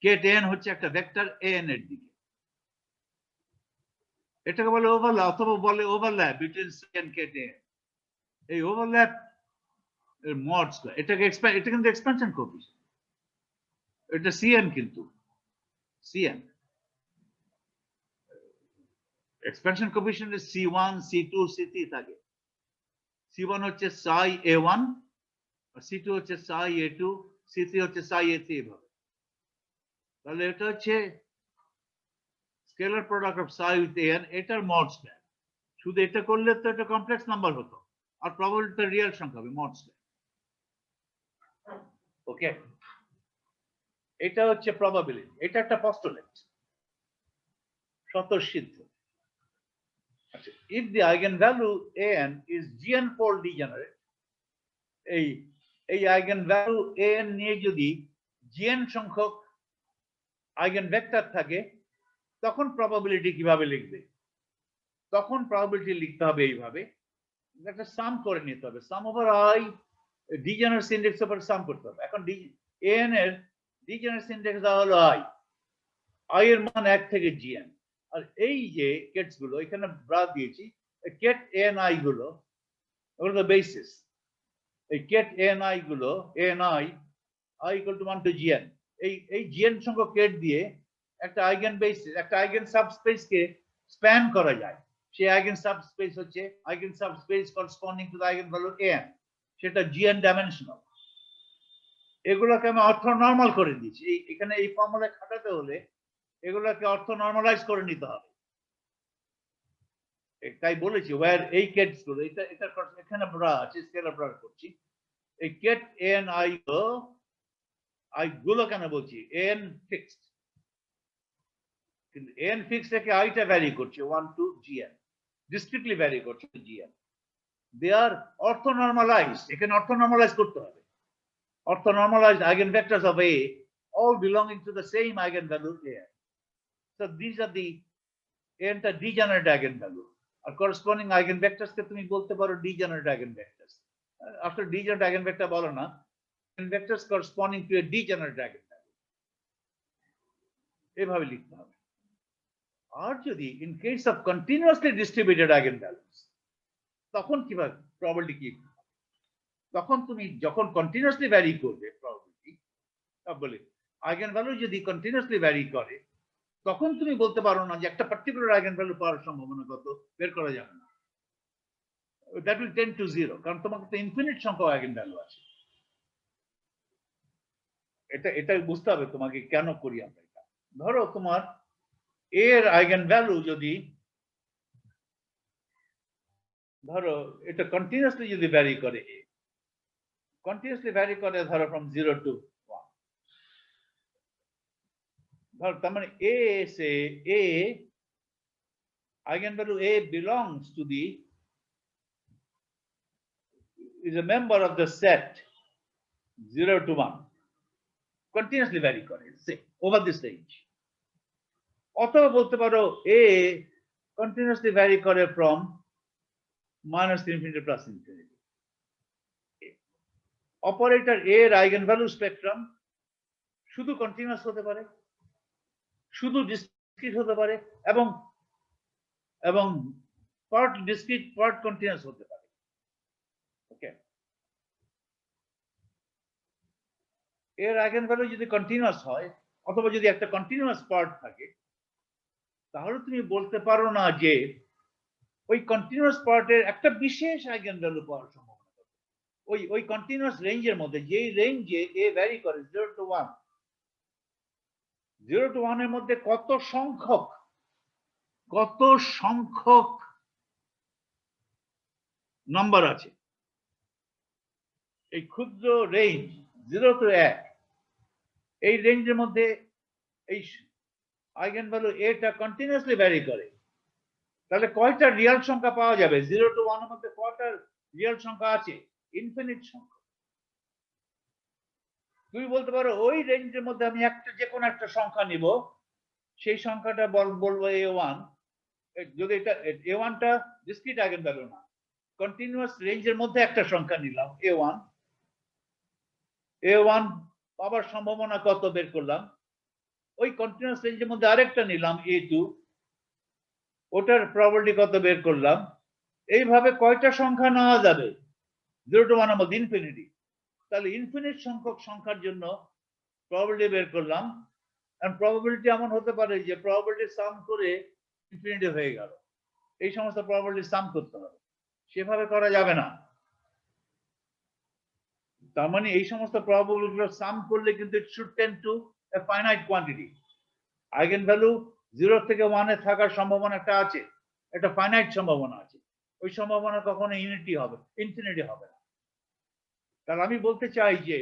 ket n হচ্ছে একটা ভেক্টর n এর দিকে, এটাকে বলে ওভারল্যাপ, অথবা বলে overlap between psi and ket n। এই ওভারল্যাপ এর মড স্কয়ার, এটাকে এটা কিন্তু এক্সপেনশন কোএফিসিয়েন্ট, এটা cn, কিন্তু cn এক্সপেনশন কোএফিসিয়েন্ট এর c1 c2 c3 থাকে। c1 হচ্ছে psi a1, আর c2 হচ্ছে psi a2, c3 হচ্ছে psi a3, এভাবে। তাহলে এটা হচ্ছে scalar product of psi with an, এটার মড স্কয়ার। শুধু এটা করলে তো এটা কমপ্লেক্স নাম্বার হতো, আর প্রবাবিলিটি রিয়েল সংখ্যা হবে, মড স্কয়ার। ওকে, এটা হচ্ছে প্রবাবিলিটি, এটা একটা পস্টুলেট, স্বতঃসিদ্ধ। আচ্ছা, if the eigenvalue an is Gn-fold degenerate, এই eigenvalue an নিয়ে যদি Gn সংখ্যক আইগেনভেক্টর থাকে, তখন প্রবাবিলিটি কিভাবে লিখবে? তখন প্রবাবিলিটি লিখতে হবে এইভাবে, একটা সাম করে নিতে হবে, sum over i, degeneracy index over sum করতে হবে। এখন an এর ডিজেনারেসি ইনডেক্স দেওয়া হলো i এর মান 1 থেকে gn, আর এই যে কেটস গুলো এখানে ব্রা দিয়েছি, ket ani গুলো, ওগুলো তো বেসিস, এই ket ani গুলো, ani i equal to 1 to gn, এই gn সংখ্যক কেট দিয়ে একটা আইগেন বেসিস, একটা আইগেন সাবস্পেস কে স্প্যান করা যায়। সেই আইগেন সাবস্পেস হচ্ছে eigen subspace corresponding to the eigenvalue n, সেটা gn ডাইমেনশনাল। এগুলোকে আমি অর্থনর্মাল করে দিয়েছি, এখানে এই ফর্মুলা খাটাতে হলে এগুলোকে অর্থ নরমালাইজ করে নিতে হবে। তাই বলেছি ওয়্যার এই কেটস গুলো এটা এখানে বড় আছে স্কেলার বড় করছি। এই কেট এন আই গুলো কেন বলছি এন ফিক্সড, কিন্তু এন ফিক্সড থেকে আইটা ভ্যারি করছে 1 to gn, ডিসক্রিটলি ভ্যারি করছে gn। দে আর অর্থ নরমালাইজড, এখানে অর্থ নরমালাইজ করতে হবে। Ortho normalized eigenvectors of A, all belonging to the same eigenvalue A. So these are the degenerate eigenvalue. Or corresponding eigenvectors ke tumi bolte paro degenerate eigenvectors. After degenerate eigenvector bolo na, eigenvectors corresponding to a degenerate eigenvalue. এভাবে লিখতে হবে। আর যদি in case of continuously distributed eigenvalues, তখন কিভাবে probability কি? তখন তুমি যখন কন্টিনিউয়াসলি ভ্যারি করবে প্রবাবিলিটি, বলে আইগেন ভ্যালু যদি কন্টিনিউয়াসলি ভ্যারি করে, তখন তুমি বলতে পারো না যে একটা পার্টিকুলার আইগেন ভ্যালু পাওয়ার সম্ভাবনা কত, বের করা যাবে না। That will tend two zero, কারণ তোমাকে তো ইনফিনিট সংখ্যক আইগেন ভ্যালু আছে। এটা বুঝতে হবে তোমাকে কেন করি আমরা এটা। ধরো তোমার এর আইগেন ভ্যালু যদি ধরো এটা কন্টিনিউয়াসলি যদি ভ্যারি করে, continuously vary করে ধরো from 0 to 1, ধর তার মানে a say a eigenvalue a belongs to the is a member of the set 0 to 1, continuously vary করে say over this range। অথবা বলতে পারো a continuously vary করে from -infinity plus infinity। Operator a এর আইগেনভ্যালু স্পেকট্রাম শুধু কন্টিনিউয়াস হতে পারে, শুধু ডিসক্রিট হতে পারে, এবং পার্ট ডিসক্রিট পার্ট কন্টিনিউয়াস হতে পারে। ওকে, এর আইগেনভ্যালু যদি কন্টিনিউয়াস হয় অথবা যদি একটা কন্টিনিউয়াস পার্ট থাকে, তাহলে তুমি বলতে পারো না যে ওই কন্টিনিউয়াস পার্টের একটা বিশেষ আইগেনভ্যালু পাওয়ার সম্ভাবনা। ওই কন্টিনিউয়াস রেঞ্জের মধ্যে যেই রেঞ্জে এ ভ্যারি করে 0 to 1, 0 to 1 এর মধ্যে কত সংখ্যক নাম্বার আছে, এই ক্ষুদ্র রেঞ্জ 0 to 1, এই রেঞ্জের মধ্যে এই আইগেনভ্যালু এটা কন্টিনিউয়াসলি ভ্যারি করে, তাহলে কয়টা রিয়েল সংখ্যা পাওয়া যাবে? 0 to 1 এর মধ্যে কয়টা রিয়েল সংখ্যা আছে? ইনফিনিট সংখ্যা। তুমি বলতে পারো ওই রেঞ্জের মধ্যে আমি একটা যে কোনো একটা সংখ্যা নিব, সেই সংখ্যাটা বলবো a1, যদি এটা a1 টা ডিসক্রিট আইগেনভ্যালু না, কন্টিনিউয়াস রেঞ্জের মধ্যে একটা সংখ্যা নিলাম a1 পাওয়ার সম্ভাবনা কত বের করলাম, ওই কন্টিনিউয়াস রেঞ্জের মধ্যে আরেকটা নিলাম a2, ওটার প্রবাবিলিটি কত বের করলাম। এইভাবে কয়টা সংখ্যা নেওয়া যাবে 0 to 1 এর মধ্যে? ইনফিনিটি। তাহলে ইনফিনিট সংখ্যক সংখ্যার জন্য প্রবাবিলিটি বের করলাম, এন্ড প্রবাবিলিটি এমন হতে পারে যে প্রবাবিলিটি সাম করে ইনফিনিটি হয়ে গেল। এই সমস্ত প্রবাবিলিটি সাম করতে হবে, সেভাবে করা যাবে না। তার মানে এই সমস্ত প্রবাবিলিটিগুলো সাম করলে কিন্তু it should tend two A finite quantity. Eigenvalue 0 থেকে 1 এ থাকার সম্ভাবনা একটা আছে, একটা ফাইনাইট সম্ভাবনা আছে। ওই সম্ভাবনা কখনো ইনফিনিটি হবে না। তাহলে আমি বলতে চাই যে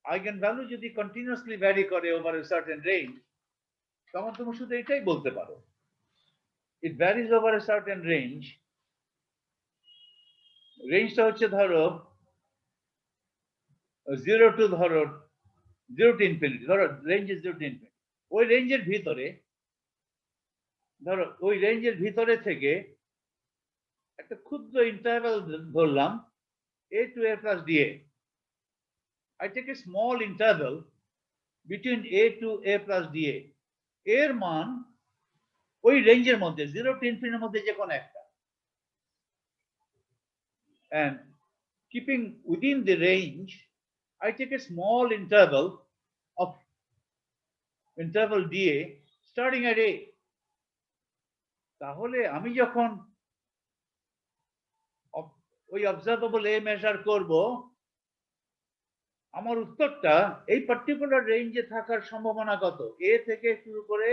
আইগেনভ্যালু যদি কন্টিনিউয়াসলি ভ্যারি করে ওভার এ সার্টেন রেঞ্জ, তখন তুমি শুধু এটাই বলতে পারো, it varies over a certain range. রেঞ্জটা হচ্ছে ধরো 0 to ইনফিনিটি, ধরো রেঞ্জ 0 to ইনফিনিটি। ওই রেঞ্জের ভিতরে ধরো ওই রেঞ্জের ভিতরে থেকে একটা ক্ষুদ্র ইন্টারভ্যাল ধরলাম a to a plus dA। I take a small interval between a to a plus dA। এর মান ওই রেঞ্জের মধ্যে 0 to ইনফিনিটির মধ্যে যে কোনো একটা, and keeping within the range I take a small interval dA starting at a। তাহলে আমি যখন ওই অবজারভেবল a মেজার করব, আমার উত্তরটা এই পার্টিকুলার রেঞ্জে থাকার সম্ভাবনা কত, এ থেকে শুরু করে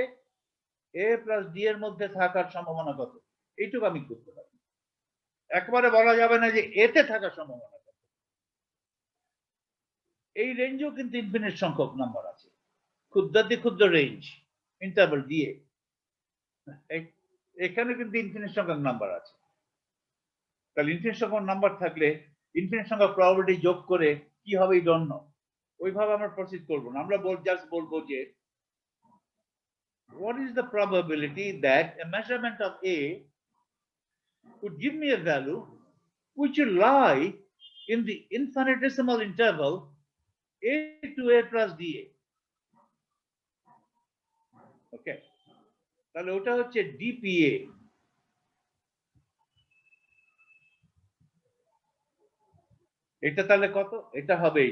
এ প্লাস ডি এর মধ্যে থাকার সম্ভাবনা কত, এইটুকু আমি করতে পারি। একবারে বলা যাবে না যে এতে থাকার সম্ভাবনা কত। এই রেঞ্জেও কিন্তু ইনফিনিট সংখ্যক নাম্বার আছে, ক্ষুদ্রাতি ক্ষুদ্র রেঞ্জ ইন্টারভাল দিয়ে, এখানে কিন্তু ইনফিনিট সংখ্যক নাম্বার আছে। তাহলে ইনফিনিট সংখ্যক নাম্বার থাকলে ইনফিনিট সংখ্যক প্রবাবিলিটি যোগ করে কি হবে এই ডোন্ট নো, ওইভাবে আমরা প্রসিড করব না। আমরা জাস্ট বলবো যে what is the probability that a measurement of A would give me a value which will lie in the infinitesimal interval A to A plus DA. Okay, তাহলে ওটা হচ্ছে DPA। এটা তাহলে কত, এটা হবে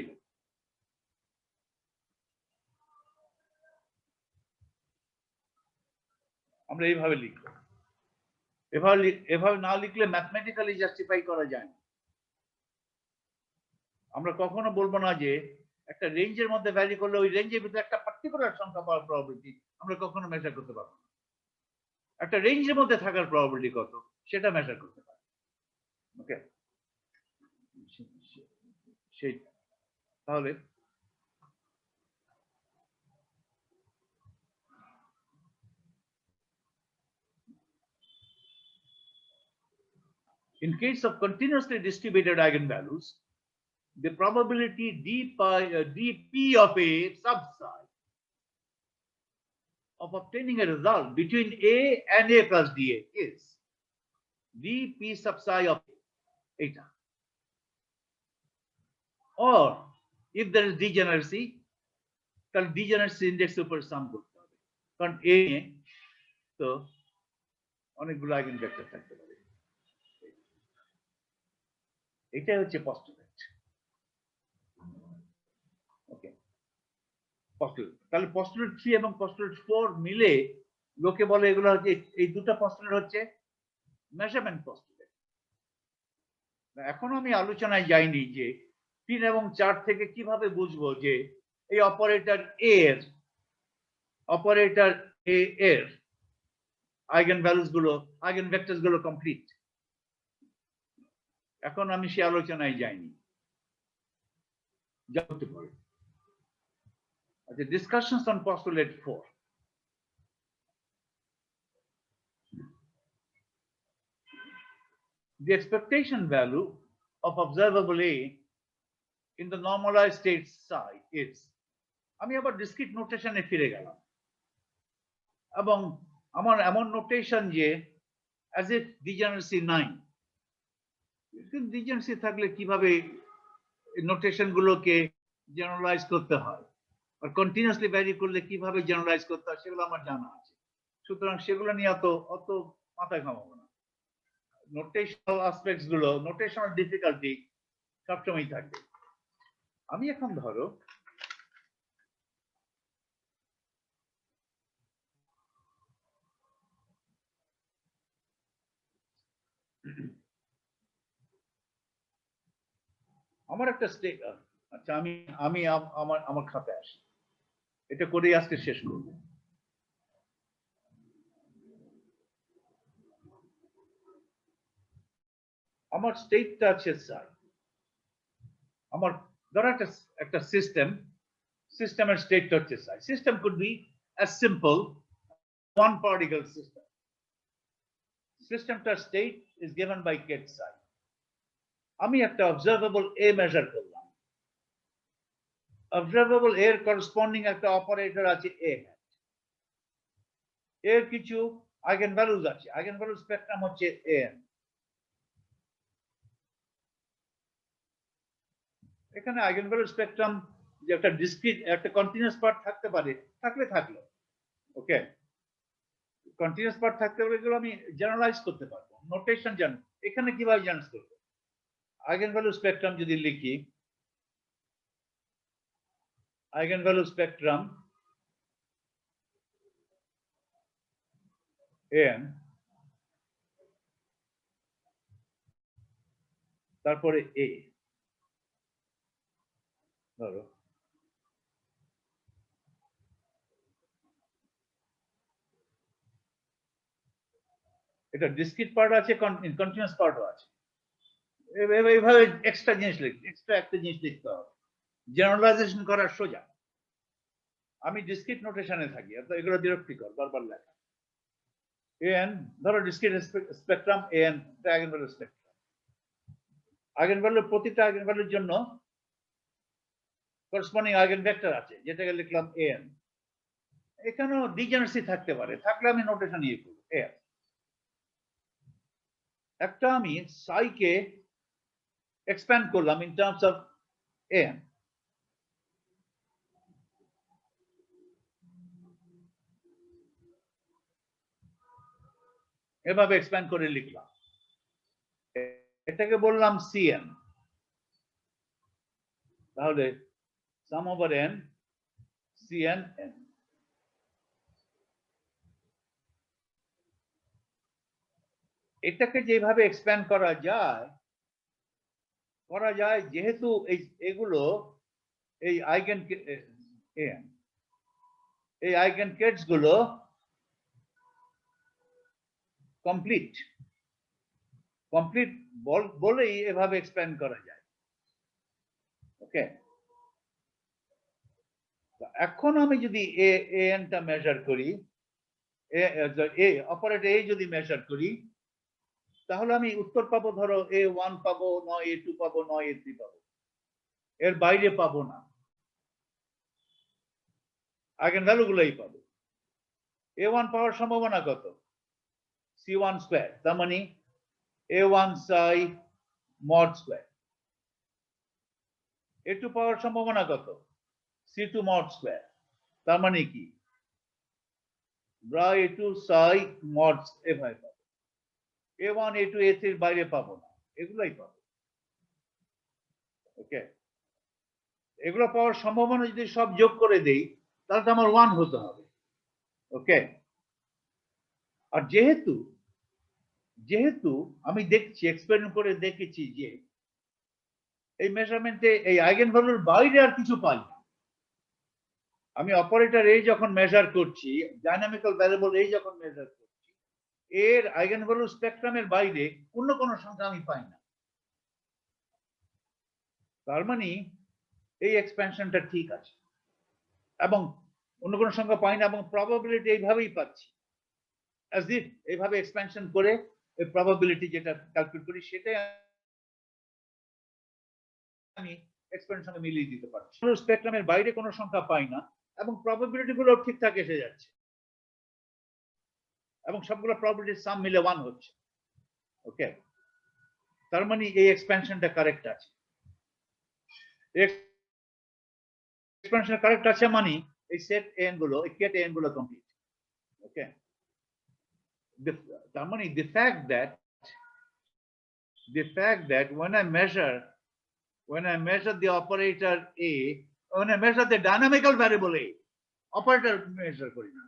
আমরা এইভাবে লিখব। এভাবে না লিখলে ম্যাথমেটিক্যালি জাস্টিফাই করা যায় না। আমরা কখনো বলবো না যে একটা রেঞ্জের মধ্যে ভ্যারি করলে ওই রেঞ্জের ভিতরে একটা পার্টিকুলার সংখ্যা পাওয়ার প্রবাবিলিটি আমরা কখনো মেজার করতে পারবো না। একটা রেঞ্জের মধ্যে থাকার প্রবাবিলিটি কত সেটা মেজার করতে পারবো। ওকে, সেই তাহলে in case of continuously distributed eigenvalues, the probability dp of A sub psi of obtaining a result between A and A plus DA is dp sub psi of eta. Or if there is degeneracy, then degeneracy index উপর সাম করতে হবে, কারণ A তো অনেকগুলো আইগেনভেক্টর থাকতে পারে। এটাই হচ্ছে পস্টুলেট। ওকে, পস্টুলেট তাহলে পস্টুলেট 3 এবং পস্টুলেট 4 মিলে লোকে বলে এগুলো হচ্ছে, এই দুটো পস্টুলেট হচ্ছে মেজারমেন্ট পস্টুলেট। এখনো আমি আলোচনায় যাইনি যে 3 এবং 4 থেকে কিভাবে বুঝবো যে এই অপারেটর এ এর আইগেন ভ্যালুস গুলো, আইগেন ভেক্টরস গুলো কমপ্লিট। এখন আমি সে আলোচনায় যাইনি, যাতে পারে। আচ্ছা, discussions on postulate 4। The expectation value of observable A in the normalized state psi is, আমি আবার ডিসক্রিট নোটেশনে ফিরে গেলাম এবং আমার এমন নোটেশন যে as if degeneracy নাই। ডিজেনারেসি থাকলে কিভাবে নোটেশন গুলোকে জেনারেলাইজ করতে হয় আর কন্টিনিউয়াসলি ভ্যারি করলে কিভাবে জেনারেলাইজ করতে হয় সেগুলো আমার জানা আছে, সুতরাং সেগুলো নিয়ে অত মাথায় ঘামাবো না। নোটেশনাল অ্যাসপেক্টস গুলো, নোটেশনাল ডিফিকাল্টি সবসময় থাকবে। আমি এখন ধরো আমার একটা স্টেট, আচ্ছা আমি আমার খাতায় আসি, এটা করেই আজকে শেষ করব। আমার স্টেটটা আছে স্যার, আমার ধরো একটা সিস্টেমের স্টেটটা হচ্ছে sir. System could be as simple one particle system. সিস্টেমটার state is given by ket psi. আমি একটা অবজারভেবল এ মেজার করলাম, অবজারভেবল এর করসপন্ডিং একটা অপারেটর আছে এ হ্যাট, এর কিছু আইগেন ভ্যালুজ আছে, আইগেন ভ্যালু স্পেকট্রাম হচ্ছে এন। এখানে আইগেন ভ্যালু স্পেকট্রাম যে একটা ডিসক্রিট একটা কন্টিনিউয়াস পার্ট থাকতে পারে, থাকলো। ওকে, কন্টিনিউয়াস পার্ট থাকতে পারে, এগুলো আমি জেনারেলাইজ করতে পারবো। নোটেশন জানো, এখানে কিভাবে জেনারেলাইজ করবো? আইগেন ভ্যালু স্পেকট্রাম যদি লিখি, আইগেন ভ্যালু স্পেকট্রাম এন, তারপরে এ, ধরো এটা ডিসক্রিট পার্ট আছে, কন্টিনিউয়াস পার্টও আছে। এইভাবে এক্সট্রা একটা জিনিস লিখতে হবে, জেনারেলাইজেশন করার সোজা। আমি ডিসক্রিট নোটেশনে থাকি, এগুলো বিরক্তিকর বারবার লেখা। এন ধরো discrete spectrum, N eigenvalue spectrum. Eigenvalue প্রতিটা আইগেনভ্যালুর জন্য করসপন্ডিং আইগেনভেক্টর আছে, যেটাকে লিখলাম এন। এখানেও ডিজেনারেসি থাকতে পারে, থাকলে আমি নোটেশন ইয়ে করব এন। একটা আমি সাইকে এক্সপ্যান্ড করলাম ইন টার্মস অফ এন। এভাবে এক্সপ্যান্ড করে লিখলাম, এটাকে বললাম সিএন। তাহলে সাম ওভার এন সিএন এন। এটাকে যেভাবে এক্সপ্যান্ড করা যায় যেহেতু এগুলো এই আইগেন এন, এই আইগেন কেটস গুলো কমপ্লিট বলেই এভাবে এক্সপ্যান্ড করা যায়। ওকে, এখন আমি যদি এনটা মেজার করি, অপারেটর এ যদি মেজার করি, তাহলে আমি উত্তর পাবো ধরো A1 পাবো, নয় A2 পাবো, নয় A3 পাবো, এর বাইরে পাবো না, আইগেন ভ্যালু গুলোই পাবো। A1 পাওয়ার সম্ভাবনা কত? C1 স্কয়ার, তার মানে A1 psi mod square. A2 পাওয়ার সম্ভাবনা কত? C2 mod স্কয়ার, তার মানে কি A2 psi mod এভাবে পাবো। A1 A2 A3 এর বাইরে পাবো না, এগুলাই পাবো। ওকে, এগুলো পাওয়ার সম্ভাবনা যদি সব যোগ করে দেই, তাহলে তো আমার 1 হতে হবে। ওকে, আর যেহেতু আমি দেখছি, এক্সপেরিমেন্ট করে দেখেছি যে এই মেজারমেন্টে এই আইগেন ভ্যালুর বাইরে আর কিছু পাই না। আমি অপারেটর এ যখন মেজার করছি, ডাইনামিক্যাল ভ্যারিয়েবল এ যখন মেজার করছি, এর আইগেন ভ্যালু স্পেকট্রামের বাইরে অন্য কোনো সংখ্যা আমি পাই না। তার মানে এই এক্সপ্যানশনটা ঠিক আছে, এবং অন্য কোনো সংখ্যা পাই না, এবং প্রবাবিলিটি এইভাবেই পাচ্ছি। as if এইভাবে এক্সপ্যানশন করে এই প্রবাবিলিটি যেটা ক্যালকুলেট করি, সেটাই আমি এক্সপ্যানশনের সঙ্গে মিলিয়ে দিতে পারছি। স্পেকট্রামের বাইরে কোনো সংখ্যা পাই না, এবং প্রবাবিলিটি গুলো ঠিকঠাক এসে যাচ্ছে, এবং সবগুলো প্রবাবিলিটির সাম মিলে 1 হচ্ছে। ওকে, তার মানে এই এক্সপ্যানশনটা কারেক্ট আছে। এক্সপ্যানশন কারেক্ট আছে মানে এই সেট এন গুলো, এই কেট এন গুলো কমপ্লিট। ওকে, তার মানে the fact that when I measure the operator A, when I measure the dynamical variable A, operator measure করি না,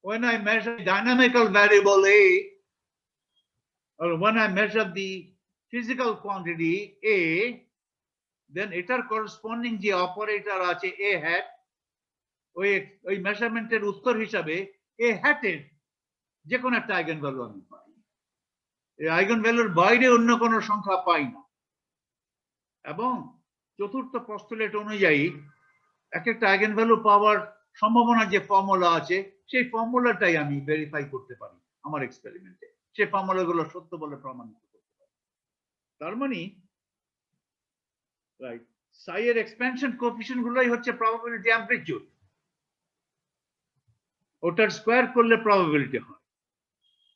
when I measure dynamical variable A, or when I measure the physical quantity A, then এটার corresponding যে অপারেটর আছে A hat, ওই মেজারমেন্টের উত্তর হিসাবে A hat এর যে কোনো একটা আইগেন ভ্যালু আমি পাই। এই আইগেন ভ্যালুর বাইরে অন্য কোনো সংখ্যা পাই না, এবং চতুর্থ পস্তুলেট অনুযায়ী এক একটা আইগেন ভ্যালু পাওয়ার সম্ভাবনা যে ফর্মুলা আছে, সেই ফর্মুলাটাই আমি ভেরিফাই করতে পারি আমার এক্সপেরিমেন্টে, সেই ফর্মুলাগুলো সত্য বলে প্রমাণিত করতে পারি। তার মানে রাইট, সাই এর এক্সপ্যানশন কোএফিশিয়েন্ট গুলোই হচ্ছে প্রবাবিলিটি অ্যামপ্লিটিউড, ওটার স্কয়ার করলে প্রবাবিলিটি হয়,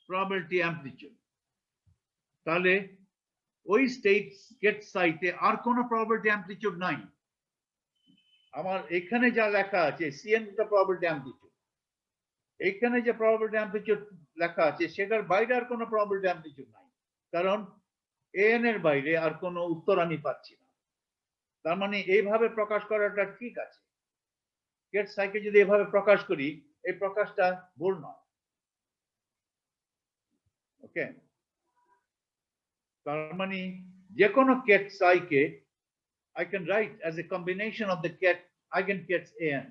প্রবাবিলিটি অ্যামপ্লিটিউড। তাহলে ওই স্টেট সাইতে আর কোনো প্রবাবিলিটি অ্যামপ্লিটিউড নাই। আমার এখানে যা লেখা আছে সিএন টা প্রবাবিলিটি অ্যামপ্লিটিউড, এখানে যে প্রবাবিলিটি অ্যামপ্লিটিউড লেখা আছে সেটার বাইরে আর কোনো প্রবাবিলিটি অ্যামপ্লিটিউড নাই, কারণ এন এর বাইরে আর কোনো উত্তর আমি পাচ্ছি না। তার মানে এইভাবে প্রকাশ করাটা ঠিক আছে। কেট সাইকে যদি এভাবে প্রকাশ করি, এই প্রকাশটা ভুল নয়। ওকে, তার মানে যে কোনো Kate সাইকে I can write as a combination of the eigenkets an.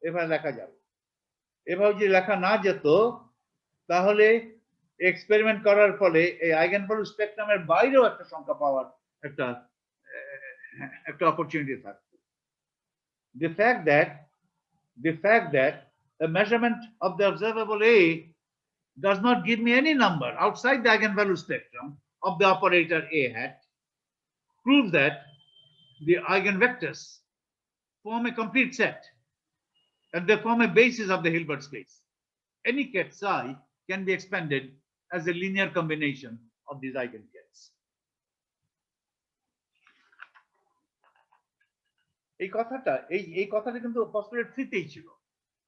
এভাবে লেখা যাবে। এভাবে যদি লেখা না যেত তাহলে এক্সপেরিমেন্ট করার ফলে এই আইগেনভ্যালু স্পেকট্রামের বাইরেও একটা সংখ্যা পাওয়ার একটা অপরচুনিটি থাকতো। The fact that a measurement of the observable A does not give me any number outside the eigenvalue spectrum of the operator A hat proves that the eigenvectors form a complete set and they form a basis of the Hilbert space. Any ket psi can be expanded as a linear combination of these eigenkets. এই কথাটা কিন্তু পস্টুলেট 3 তেই ছিল।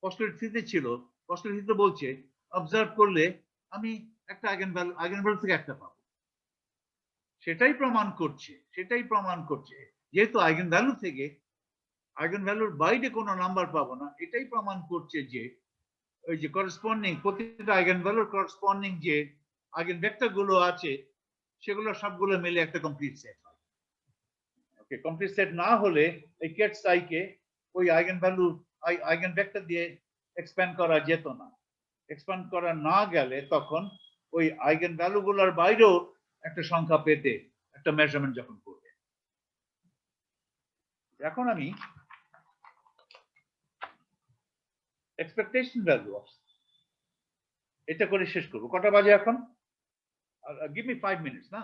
পস্টুলেট 3 তে ছিল। পস্টুলেট 3 তে বলছে অবজার্ভ করলে আমি একটা আইগেনভ্যালু থেকে একটা পাবো। সেটাই প্রমাণ করছে যেহেতু আইগেনভ্যালুর বাইরে কোনো নাম্বার পাবো না, এটাই প্রমাণ করছে যে ওই যে করেসপন্ডিং প্রতিটা আইগেনভ্যালুর করেসপন্ডিং যে আইগেনভেক্টর গুলো আছে সেগুলো সবগুলো মিলে একটা কমপ্লিট সেট হয়। ওকে, কমপ্লিট সেট না হলে এই কেট সাইকে ওই আইগেনভেক্টর দিয়ে এক্সপ্যান্ড করা যেত না। এক্সপ্যান্ড করা না গেলে তখন ওই আইগেনভ্যালু গুলোর বাইরেও একটা সংখ্যা পেতে একটা মেজারমেন্ট যখন করবে। এখন আমি এক্সপেকটেশন ভ্যালু এটা করে শেষ করবো। কটা বাজে এখন? গিভ মি 5 মিনিটস না,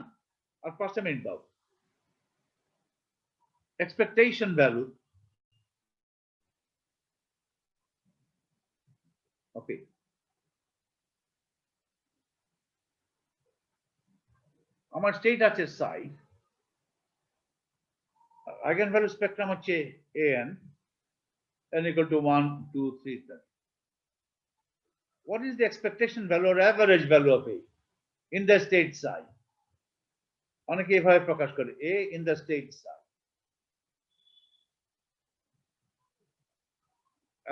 আর 5 মিনিট দাও। Expectation value. Okay. আমার স্টেট আছে psi, eigenvalue spectrum হচ্ছে an, n equal to 1, 2, 3, 4. What is the expectation value or average value of A in the state psi? অনেকে এভাবে প্রকাশ করে A in the state psi.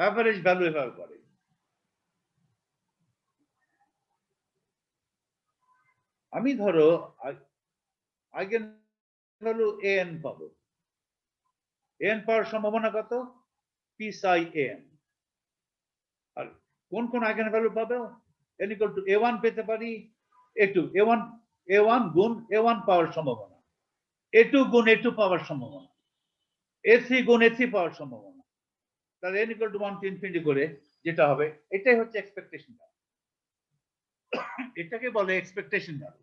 Average value এভাবে করে। আমি ধরো আইগেনভ্যালু an পাবো। an পাওয়ার সম্ভাবনা কত? p psi an। আর কোন কোন আইগেনভ্যালু পাবো? n equal to a1 পেতে পারি, a2 a1 গুণ a1 পাওয়ার সম্ভাবনা, a2 গুণ a2 পাওয়ার সম্ভাবনা, a3 গুণ a3 পাওয়ার সম্ভাবনা। তাহলে n equal to 1 to infinity করে যেটা হবে এটাই হচ্ছে এক্সপেকটেশন ভ্যালু। এটাকে বলে এক্সপেকটেশন ভ্যালু।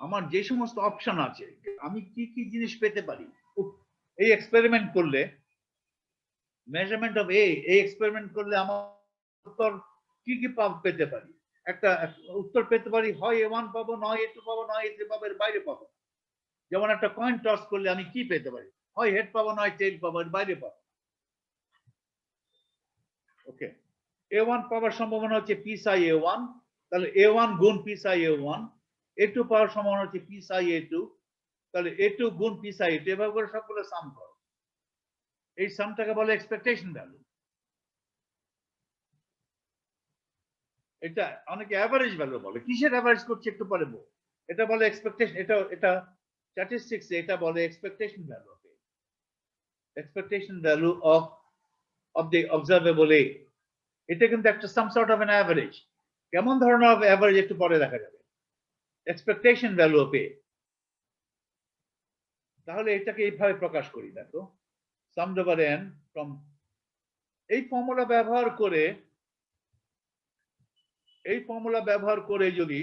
আমার যে সমস্ত অপশন আছে আমি কি কি জিনিস পেতে পারি এই এক্সপেরিমেন্ট করলে, মেজারমেন্ট অফ এ, এই এক্সপেরিমেন্ট করলে আমার উত্তর কি কি পেতে পারি? একটা উত্তর পেতে পারি, হয় a1 পাবো, নয় a2 পাবো, নয় a3 পাবো, এর বাইরে পাবো। যেমন একটা কয়েন টস করলে আমি কি পেতে পারি? হয় হেড পাবো, নয় টেইল পাবো, এর বাইরে পাবো। ওকে, a1 পাওয়ার সম্ভাবনা হচ্ছে p psi a1, তাহলে a1 গুণ p psi a1, a2 পাওয়ার সম্ভাবনা হচ্ছে p psi a2, তাহলে a2 গুণ p psi a2, এভাবে করে সবগুলো সাম করো। এই সামটাকে বলে এক্সপেকটেশন ভ্যালু। এটা অনেকে অ্যাভারেজ ভ্যালু বলে। কিসের অ্যাভারেজ করছে একটু পরে বলবো। এটা বলে এক্সপেকটেশন, এটা স্ট্যাটিস্টিক্সে এটা বলে expectation value. Expectation value of the observable A, এটা কিন্তু একটা some sort of an average. কেমন ধরনের অ্যাভারেজ একটু পরে দেখা যাবে। এক্সপেকটেশন ভ্যালু অফ এ, তাহলে এটাকে এইভাবে প্রকাশ করি। দেখো, সাম ওভার n ফ্রম এই ফর্মুলা ব্যবহার করে যদি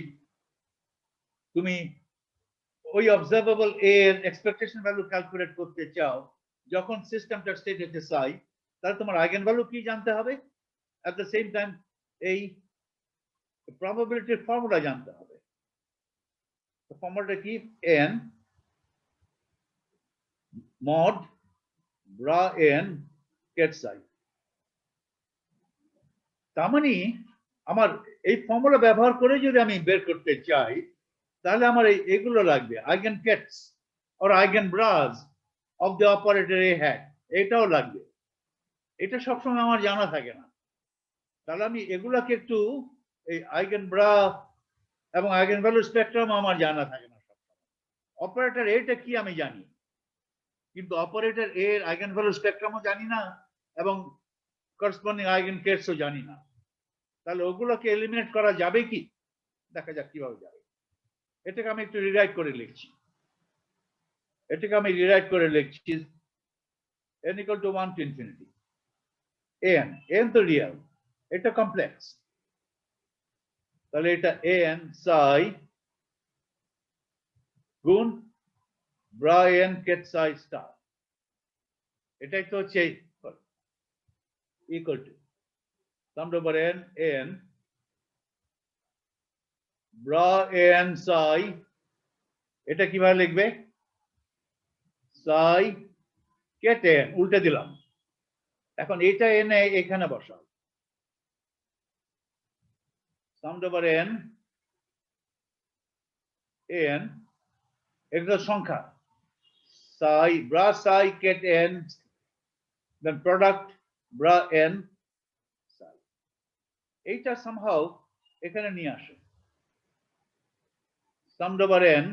তুমি ওই অবজারভেবল এ এর এক্সপেকটেশন ভ্যালু ক্যালকুলেট করতে চাও যখন সিস্টেমটার স্টেট হচ্ছে psi, তাহলে তোমার আইগেন ভ্যালু কি জানতে হবে, এট দ্য সেম টাইম এই প্রবাবিলিটির ফর্মুলা জানতে হবে। ফর্মুলাটা কি? n mod bra n ket psi। তার মানে আমার এই ফর্মুলা ব্যবহার করে যদি আমি বের করতে চাই তাহলে আমার এগুলো লাগবে, eigenkets or eigenbras of the operator A hat, এটাও লাগবে। এটা সবসময় আমার জানা থাকে না। তাহলে আমি এগুলাকে একটু এই আইগেন ব্রা এবং আইগেন ভ্যালু স্পেকট্রাম আমার জানা থাকে না সবসময়। অপারেটর এটা কি আমি জানি, কিন্তু অপারেটর এর আইগেন ভ্যালু স্পেকট্রামও জানি না এবং করসপন্ডিং আইগেন কেটসও জানি না। তাহলে ওগুলোকে এলিমিনেট করা যাবে কি? দেখা যাক কিভাবে যাবে। এটাকে আমি একটু রিরাইট করে লিখছি। n equal to 1 to infinity an তো রিয়াল, এটা কমপ্লেক্স, তাহলে এটা an psi গুণ bra n ket psi star, এটাই তো হচ্ছে equal to sum over n bra an psi, এটা কিভাবে লিখবে? psi ket n উল্টে দিলাম, এখন এটা এনে এখানে বসাও, sum over n এটা সংখ্যা psi bra psi ket n then product bra n psi, এইটা somehow এখানে নিয়ে আসো, sum over n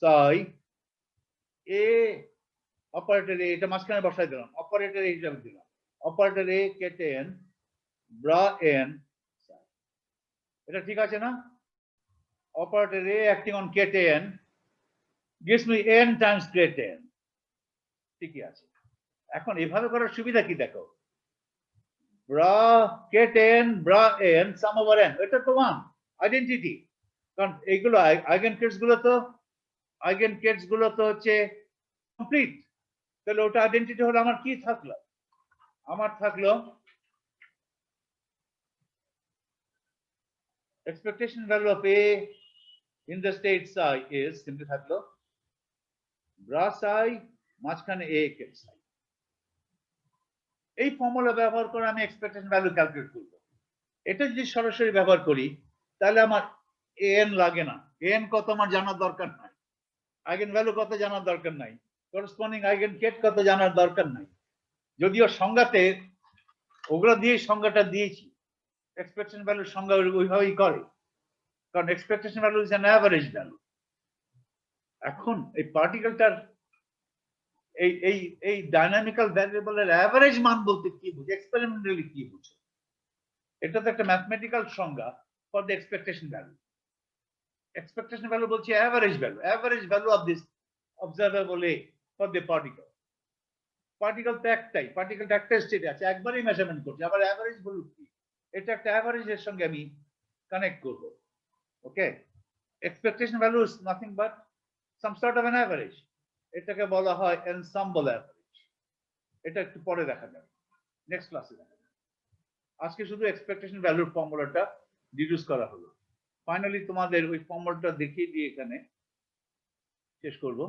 psi a operator A, এটা মাঝখানে বসাই দিলাম, অপারেটর এ হিসাবে দিলাম, operator A ket n bra n psi, এটা ঠিক আছে না? Operator A acting on ket n gives me n times ket n, ঠিকই আছে। এখন এভাবে করার সুবিধা কি দেখো, bra ket n bra n sum over n, এটা তো 1 আইডেন্টিটি, কারণ এইগুলো আইগেন কেটস গুলো তো হচ্ছে কমপ্লিট, তাহলে ওটা আইডেন্টিটি হলো আমার কি থাকলো, আমার থাকলো expectation value of A in the state psi is simply থাকলো bra psi মাঝখানে A ket psi। এই ফর্মুলা ব্যবহার করে আমি এক্সপেক্টেশন ভ্যালু ক্যালকুলেট করব। এটা যদি সরাসরি ব্যবহার করি তাহলে আমার an লাগে না, an কত আমার জানার দরকার নাই, আইগেন ভ্যালু কত জানার দরকার নাই, করসপন্ডিং আইগেন কেট কত জানার দরকার নাই, যদিও সংজ্ঞাতে ওগুলো দিয়ে সংজ্ঞাটা দিয়েছি, এক্সপেক্টেশন ভ্যালুর সংজ্ঞা ওইভাবেই করে, কারণ expectation value is an average value. এখন এই পার্টিকেলটার এই ডাইনামিক্যাল ভ্যারিয়েবলের অ্যাভারেজ মান বলতে কি বুঝে, এক্সপেরিমেন্টালি কি বুঝে, এটা তো একটা ম্যাথমেটিক্যাল সংজ্ঞা for the expectation value. Expectation value বলছে average value of this observable A for the particle. Particle তো একটাই, পার্টিকেলটা একটা স্টেটে আছে, একবারই মেজারমেন্ট করছে, আবার অ্যাভারেজ বলু কি, এটা একটা অ্যাভারেজের সঙ্গে আমি কানেক্ট করব। Okay, expectation value is nothing but some sort of an average, এটাকে বলা হয় এনসাম্বল অ্যাভারেজ। এটা একটু পরে দেখা যাবে, নেক্সট ক্লাসে দেখা যাবে। আজকে শুধু এক্সপেক্টেশন ভ্যালুর ফর্মুলাটা ডিডিউস করা হলো। ফাইনালি তোমাদের ওই ফর্মুলাটা দেখিয়ে দিয়ে এখানে শেষ করব।